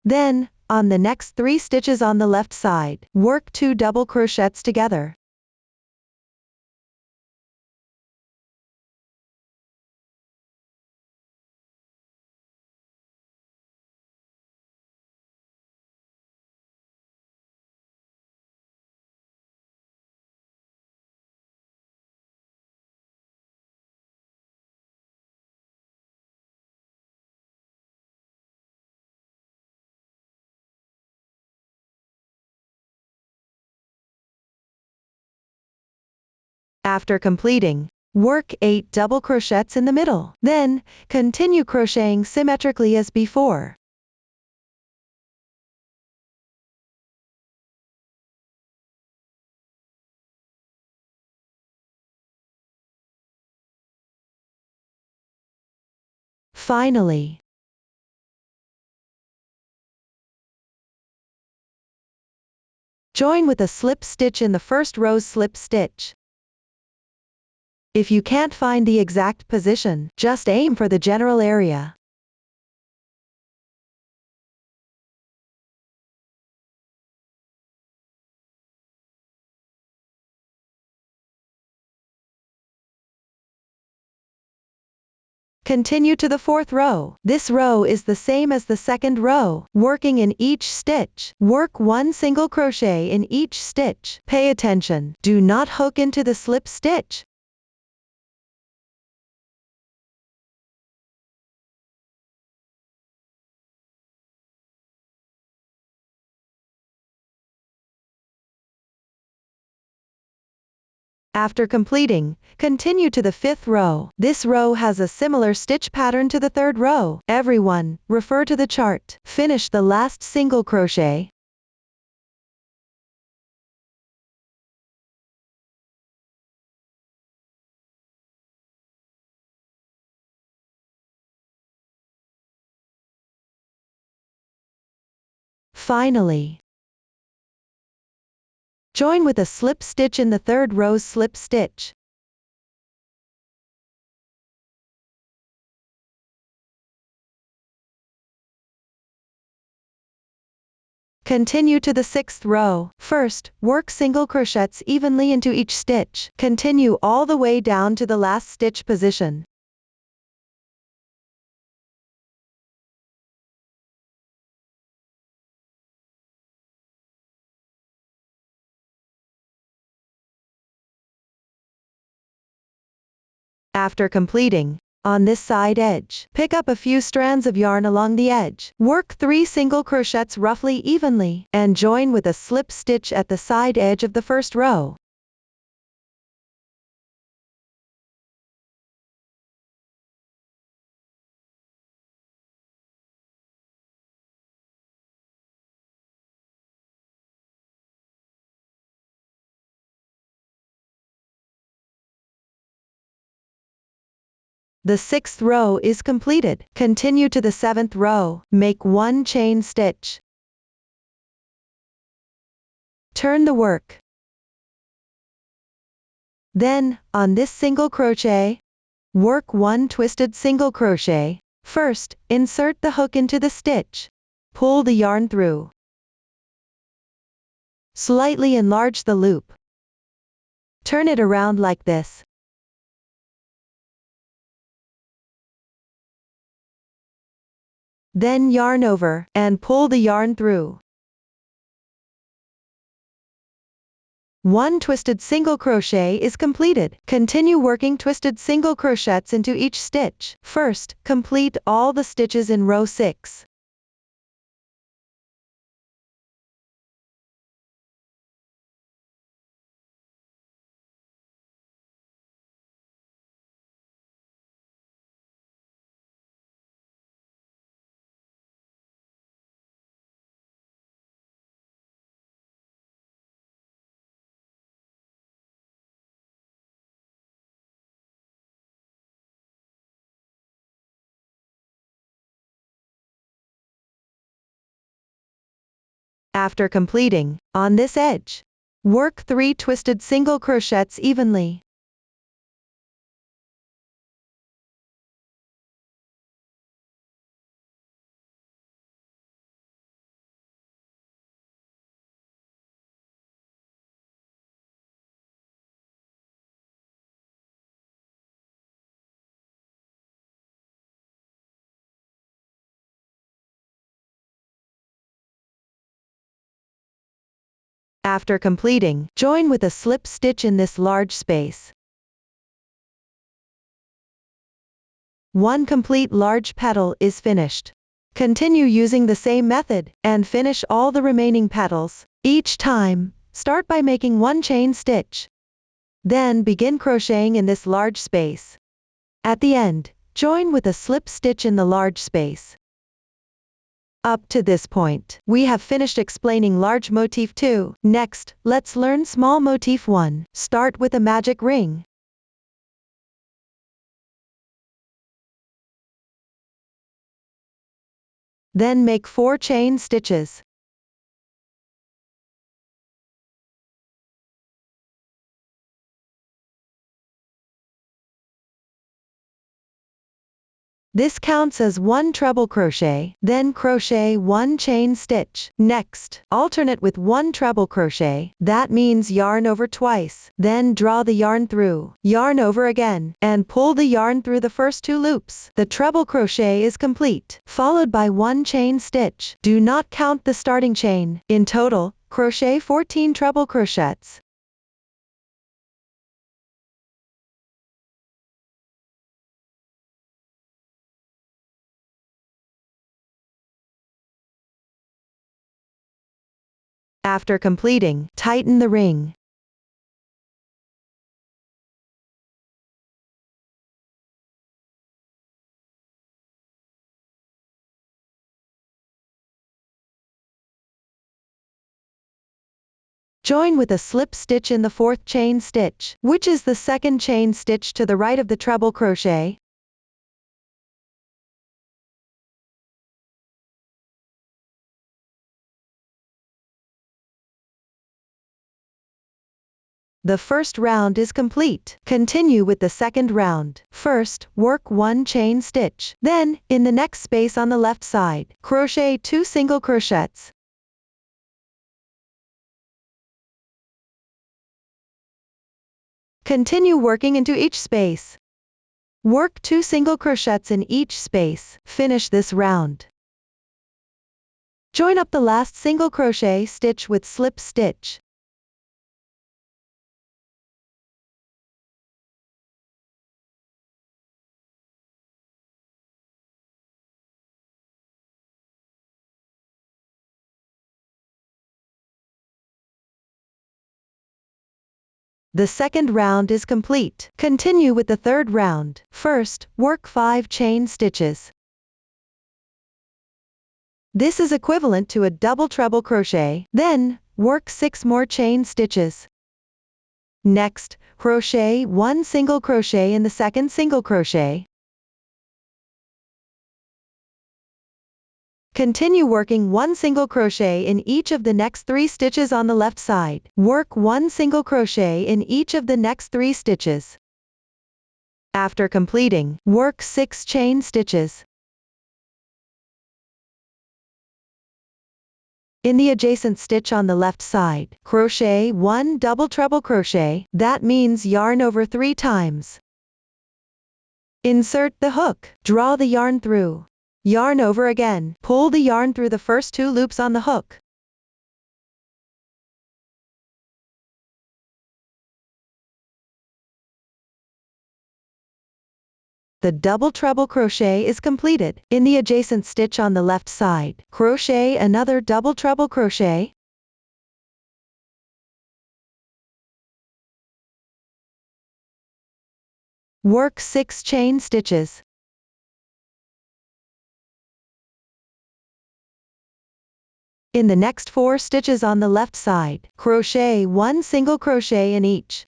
Then, on the next 3 stitches on the left side, work 2 double crochets together. After completing, work 8 double crochets in the middle. Then, continue crocheting symmetrically as before. Finally, join with a slip stitch in the first row's slip stitch. If you can't find the exact position, just aim for the general area. Continue to the 4th row. This row is the same as the 2nd row, working in each stitch. Work 1 single crochet in each stitch. Pay attention, do not hook into the slip stitch. After completing, continue to the 5th row. This row has a similar stitch pattern to the 3rd row. Everyone, refer to the chart. Finish the last single crochet. Finally, join with a slip stitch in the 3rd row's slip stitch. Continue to the 6th row. First, work single crochets evenly into each stitch. Continue all the way down to the last stitch position. After completing, on this side edge, pick up a few strands of yarn along the edge. Work 3 single crochets roughly evenly, and join with a slip stitch at the side edge of the first row. The 6th row is completed. Continue to the 7th row. Make 1 chain stitch. Turn the work. Then, on this single crochet, work 1 twisted single crochet. First, insert the hook into the stitch. Pull the yarn through. Slightly enlarge the loop. Turn it around like this. Then yarn over, and pull the yarn through. 1 twisted single crochet is completed. Continue working twisted single crochets into each stitch. First, complete all the stitches in row 6. After completing, on this edge, work 3 twisted single crochets evenly. After completing, join with a slip stitch in this large space. One complete large petal is finished. Continue using the same method, and finish all the remaining petals. Each time, start by making 1 chain stitch. Then begin crocheting in this large space. At the end, join with a slip stitch in the large space. Up to this point, we have finished explaining large motif 2. Next, let's learn small motif 1. Start with a magic ring. Then make 4 chain stitches. This counts as 1 treble crochet, then crochet 1 chain stitch. Next, alternate with 1 treble crochet, that means yarn over twice, then draw the yarn through, yarn over again, and pull the yarn through the first 2 loops. The treble crochet is complete, followed by 1 chain stitch. Do not count the starting chain. In total, crochet 14 treble crochets. After completing, tighten the ring. Join with a slip stitch in the 4th chain stitch, which is the 2nd chain stitch to the right of the treble crochet. The first round is complete. Continue with the second round. First, work 1 chain stitch. Then, in the next space on the left side, crochet 2 single crochets. Continue working into each space. Work 2 single crochets in each space. Finish this round. Join up the last single crochet stitch with slip stitch. The second round is complete. Continue with the third round. First, work 5 chain stitches. This is equivalent to a double treble crochet. Then, work 6 more chain stitches. Next, crochet 1 single crochet in the second single crochet. Continue working 1 single crochet in each of the next 3 stitches on the left side. Work 1 single crochet in each of the next 3 stitches. After completing, work 6 chain stitches. In the adjacent stitch on the left side, crochet 1 double treble crochet, that means yarn over 3 times. Insert the hook, draw the yarn through. Yarn over again, pull the yarn through the first 2 loops on the hook. The double treble crochet is completed. In the adjacent stitch on the left side, crochet another double treble crochet. Work 6 chain stitches. In the next 4 stitches on the left side, crochet 1 single crochet in each.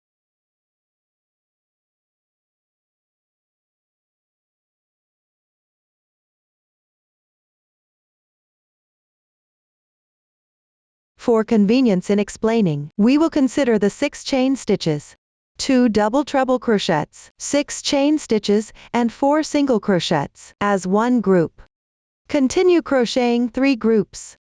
For convenience in explaining, we will consider the 6 chain stitches, 2 double treble crochets, 6 chain stitches, and 4 single crochets as one group. Continue crocheting 3 groups.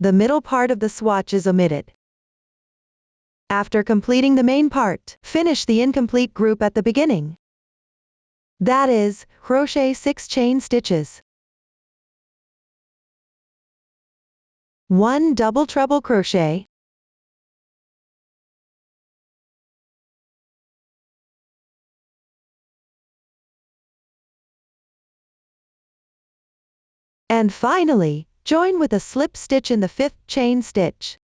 The middle part of the swatch is omitted. After completing the main part, finish the incomplete group at the beginning. That is, crochet 6 chain stitches, 1 double treble crochet, and finally, join with a slip stitch in the 5th chain stitch.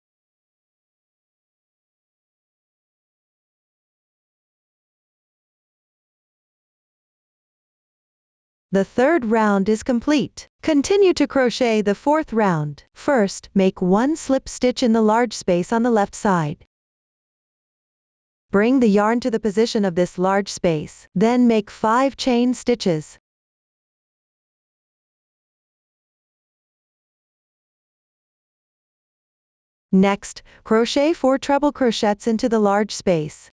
The 3rd round is complete. Continue to crochet the 4th round. First, make 1 slip stitch in the large space on the left side. Bring the yarn to the position of this large space, then make 5 chain stitches. Next, crochet 4 treble crochets into the large space.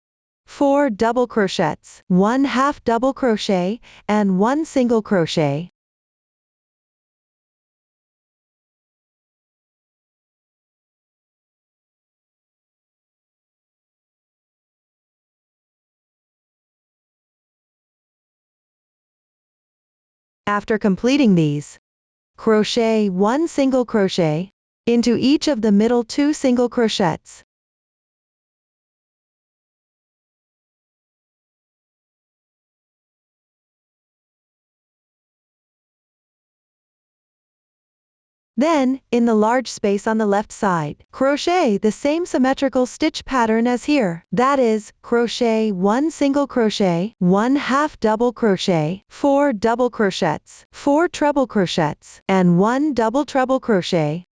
4 double crochets, 1 half double crochet, and 1 single crochet. After completing these, crochet 1 single crochet into each of the middle 2 single crochets. Then, in the large space on the left side, crochet the same symmetrical stitch pattern as here. That is, crochet 1 single crochet, 1 half double crochet, 4 double crochets, 4 treble crochets, and 1 double treble crochet.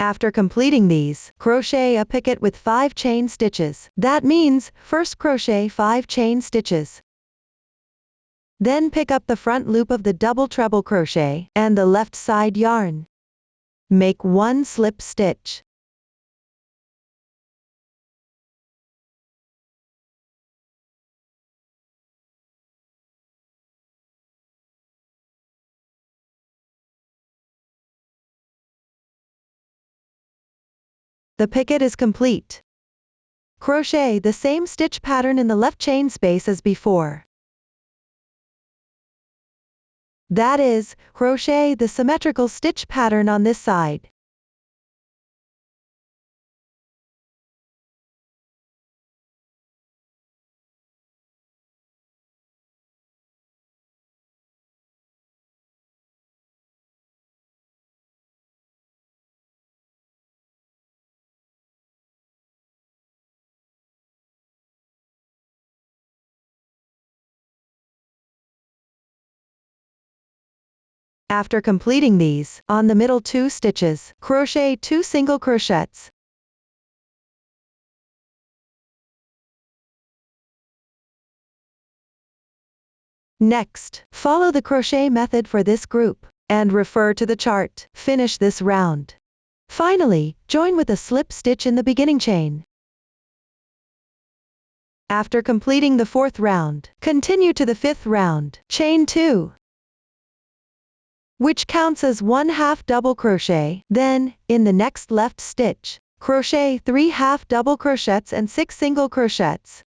After completing these, crochet a picket with 5 chain stitches. That means, first crochet 5 chain stitches. Then pick up the front loop of the double treble crochet and the left side yarn. Make 1 slip stitch. The picket is complete. Crochet the same stitch pattern in the left chain space as before. That is, crochet the symmetrical stitch pattern on this side. After completing these, on the middle 2 stitches, crochet 2 single crochets. Next, follow the crochet method for this group, and refer to the chart. Finish this round. Finally, join with a slip stitch in the beginning chain. After completing the 4th round, continue to the 5th round, chain 2, which counts as 1 half double crochet. Then, in the next left stitch, crochet 3 half double crochets and 6 single crochets.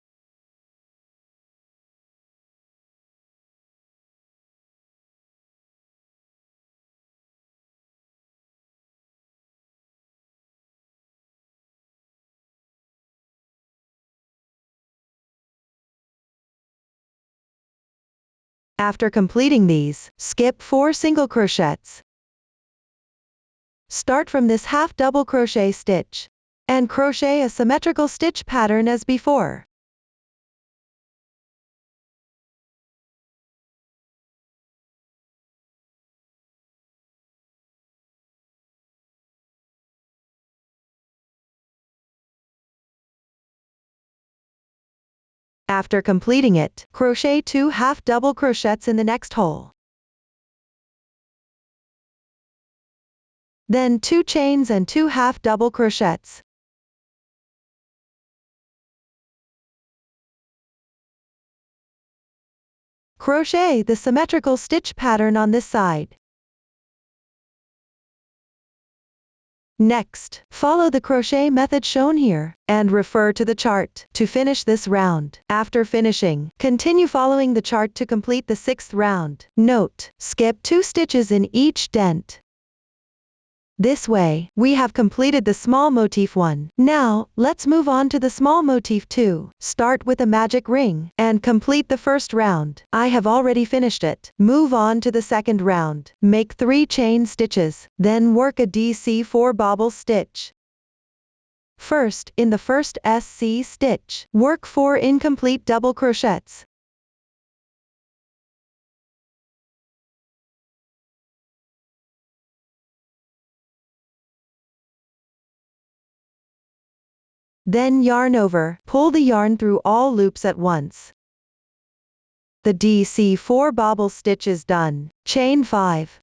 After completing these, skip 4 single crochets. Start from this half double crochet stitch and crochet a symmetrical stitch pattern as before. After completing it, crochet 2 half double crochets in the next hole. Then 2 chains and 2 half double crochets. Crochet the symmetrical stitch pattern on this side. Next, follow the crochet method shown here, and refer to the chart to finish this round. After finishing, continue following the chart to complete the 6th round. Note, skip 2 stitches in each dent. This way, we have completed the small motif 1. Now, let's move on to the small motif 2. Start with a magic ring, and complete the first round. I have already finished it. Move on to the second round. Make 3 chain stitches, then work a DC4 bobble stitch. First, in the first SC stitch, work 4 incomplete double crochets. Then yarn over, pull the yarn through all loops at once. The DC4 bobble stitch is done. Chain 5.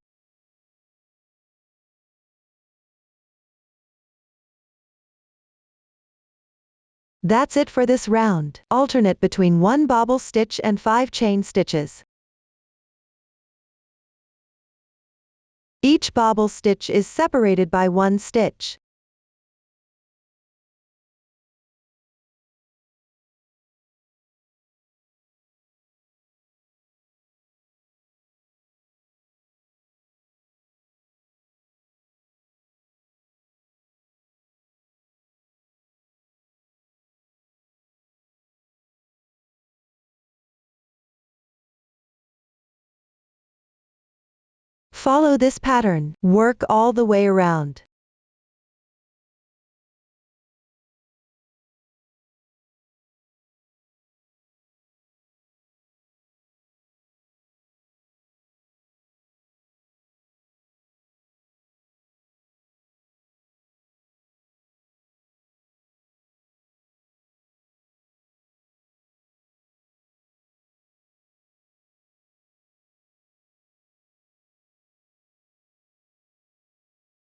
That's it for this round. Alternate between 1 bobble stitch and 5 chain stitches. Each bobble stitch is separated by 1 stitch. Follow this pattern. Work all the way around.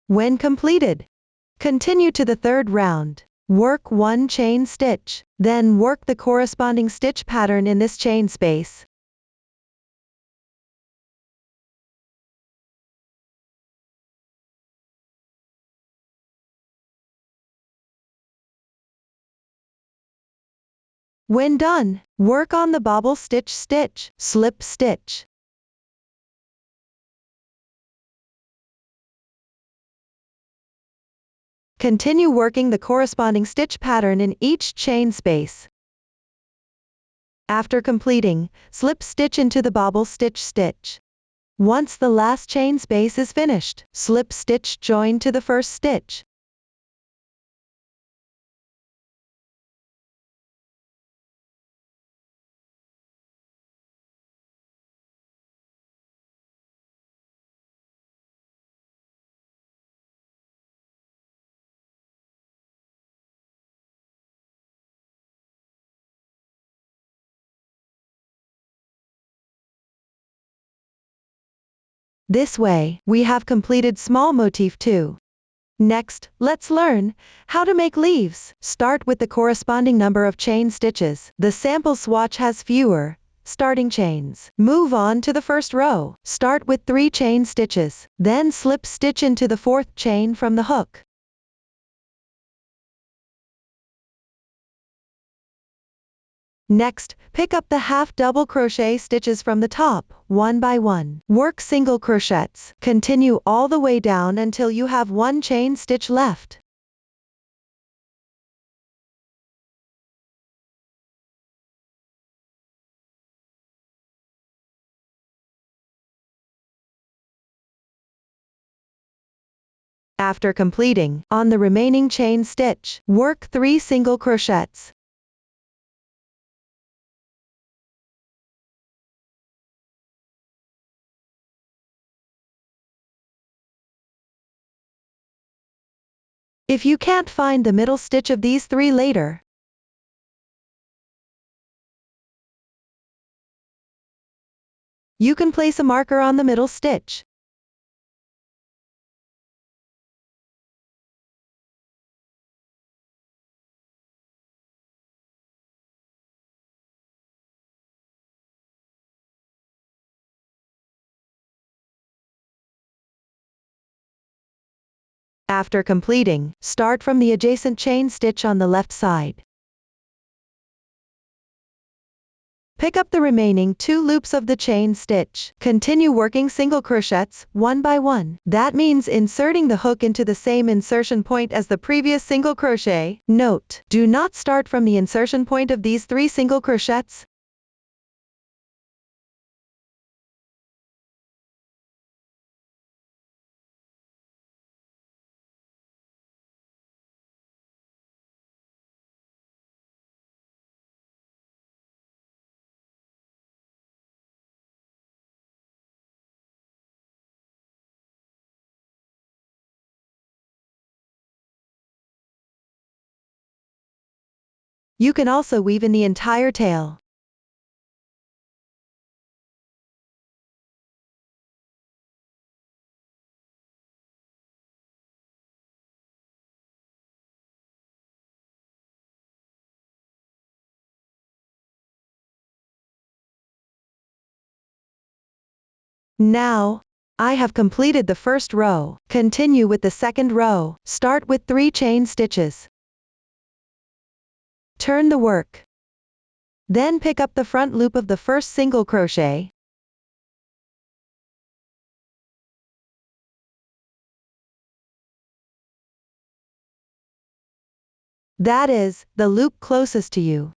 When completed, continue to the third round. Work 1 chain stitch, then work the corresponding stitch pattern in this chain space. When done, work on the bobble stitch, slip stitch. Continue working the corresponding stitch pattern in each chain space. After completing, slip stitch into the bobble stitch. Once the last chain space is finished, slip stitch join to the first stitch. This way, we have completed small motif 2. Next, let's learn how to make leaves. Start with the corresponding number of chain stitches. The sample swatch has fewer starting chains. Move on to the first row. Start with 3 chain stitches, then slip stitch into the 4th chain from the hook. Next, pick up the half double crochet stitches from the top, one by one. Work single crochets. Continue all the way down until you have 1 chain stitch left. After completing, on the remaining chain stitch, work 3 single crochets. If you can't find the middle stitch of these 3 later, you can place a marker on the middle stitch. After completing, start from the adjacent chain stitch on the left side. Pick up the remaining 2 loops of the chain stitch. Continue working single crochets, one by one. That means inserting the hook into the same insertion point as the previous single crochet. Note: do not start from the insertion point of these 3 single crochets. You can also weave in the entire tail. Now, I have completed the first row. Continue with the second row. Start with 3 chain stitches. Turn the work. Then pick up the front loop of the first single crochet. That is, the loop closest to you.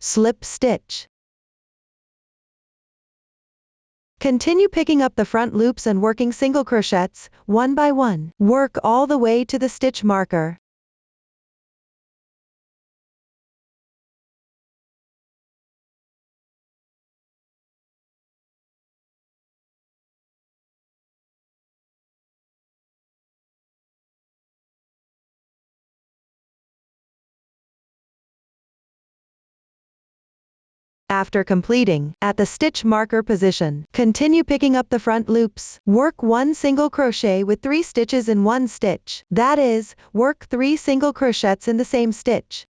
Slip stitch. Continue picking up the front loops and working single crochets, one by one. Work all the way to the stitch marker. After completing, at the stitch marker position, continue picking up the front loops. Work 1 single crochet with 3 stitches in 1 stitch. That is, work 3 single crochets in the same stitch.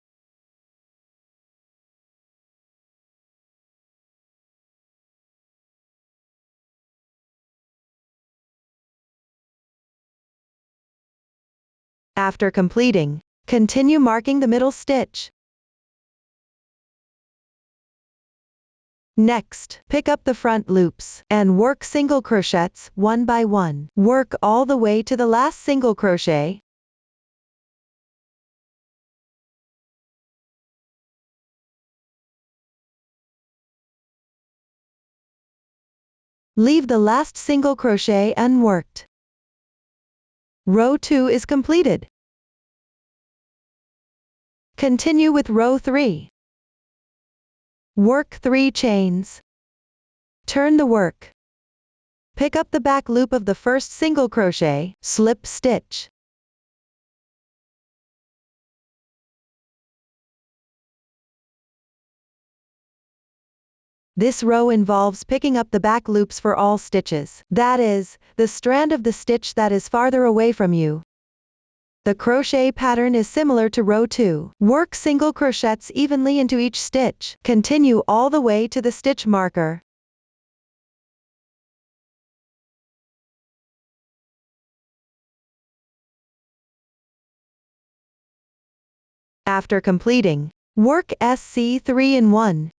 After completing, continue marking the middle stitch. Next, pick up the front loops, and work single crochets, one by one. Work all the way to the last single crochet. Leave the last single crochet unworked. Row 2 is completed. Continue with row 3. Work 3 chains. Turn the work. Pick up the back loop of the first single crochet, slip stitch. This row involves picking up the back loops for all stitches. That is, the strand of the stitch that is farther away from you. The crochet pattern is similar to row 2. Work single crochets evenly into each stitch. Continue all the way to the stitch marker. After completing, work SC3 in 1.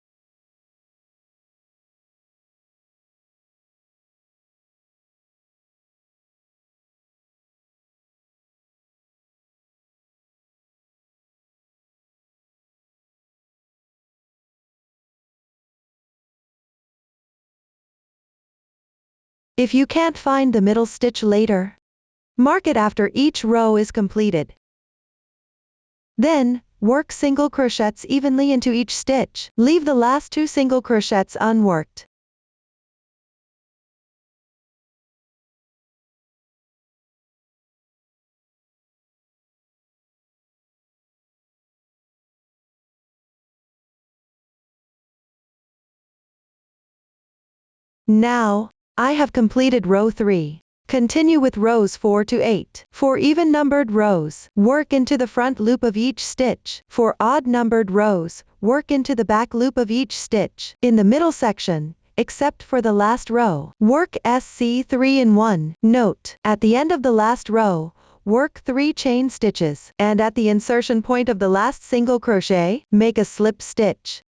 If you can't find the middle stitch later, Mark it after each row is completed. Then, work single crochets evenly into each stitch. Leave the last 2 single crochets unworked. Now, I have completed row 3. Continue with rows 4 to 8. For even-numbered rows, work into the front loop of each stitch. For odd-numbered rows, work into the back loop of each stitch. In the middle section, except for the last row, work SC 3 in 1. Note, at the end of the last row, work 3 chain stitches, and at the insertion point of the last single crochet, make a slip stitch.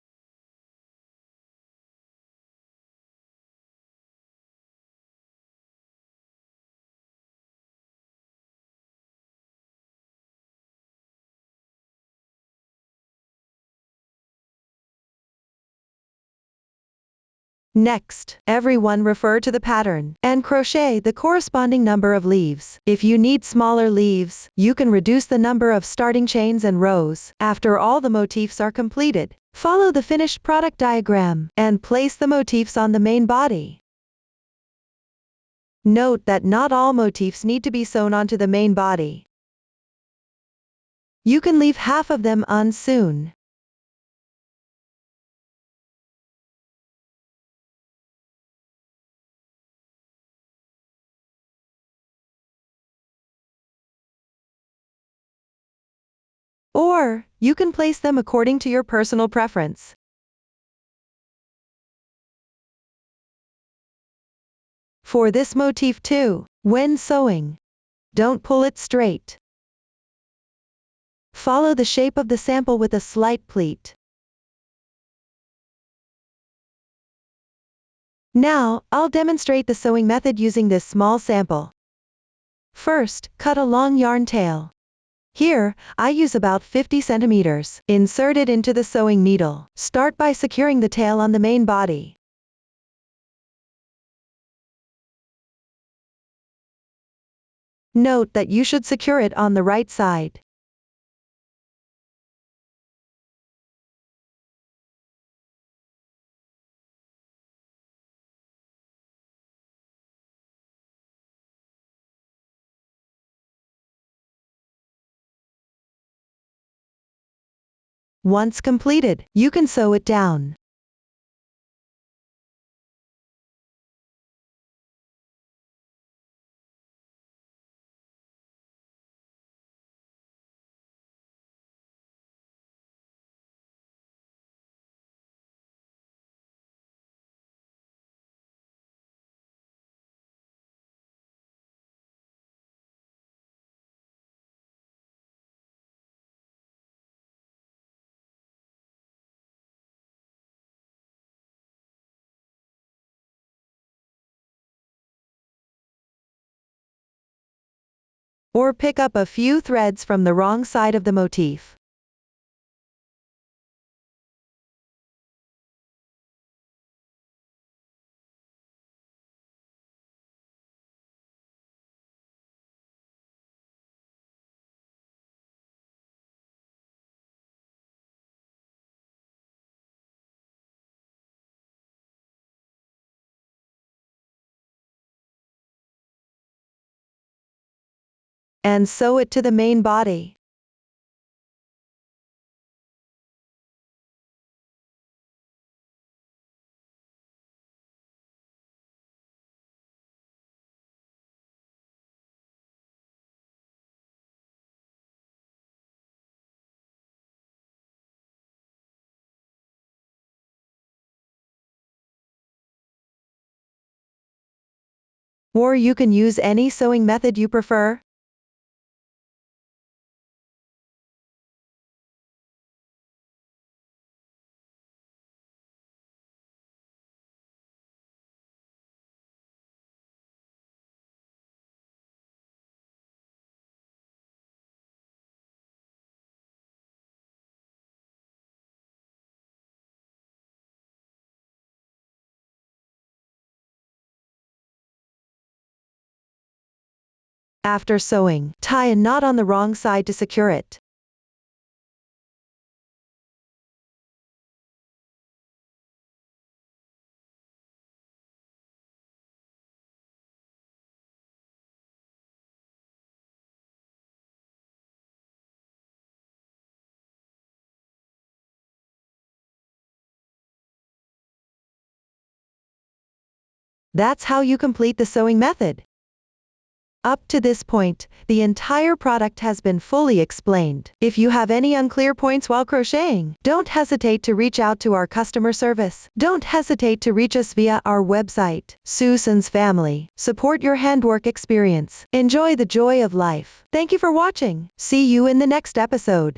Next, everyone refer to the pattern and crochet the corresponding number of leaves. If you need smaller leaves, you can reduce the number of starting chains and rows. After all the motifs are completed, follow the finished product diagram and place the motifs on the main body. Note that not all motifs need to be sewn onto the main body. You can leave half of them unsewn. Or, you can place them according to your personal preference. For this motif too, when sewing, don't pull it straight. Follow the shape of the sample with a slight pleat. Now, I'll demonstrate the sewing method using this small sample. First, cut a long yarn tail. Here, I use about 50 centimeters. Insert it into the sewing needle. Start by securing the tail on the main body. Note that you should secure it on the right side. Once completed, you can sew it down. Or pick up a few threads from the wrong side of the motif. And sew it to the main body. Or you can use any sewing method you prefer. After sewing, tie a knot on the wrong side to secure it. That's how you complete the sewing method. Up to this point, the entire product has been fully explained. If you have any unclear points while crocheting, don't hesitate to reach out to our customer service. Don't hesitate to reach us via our website. Susan's Family. Support your handwork experience. Enjoy the joy of life. Thank you for watching. See you in the next episode.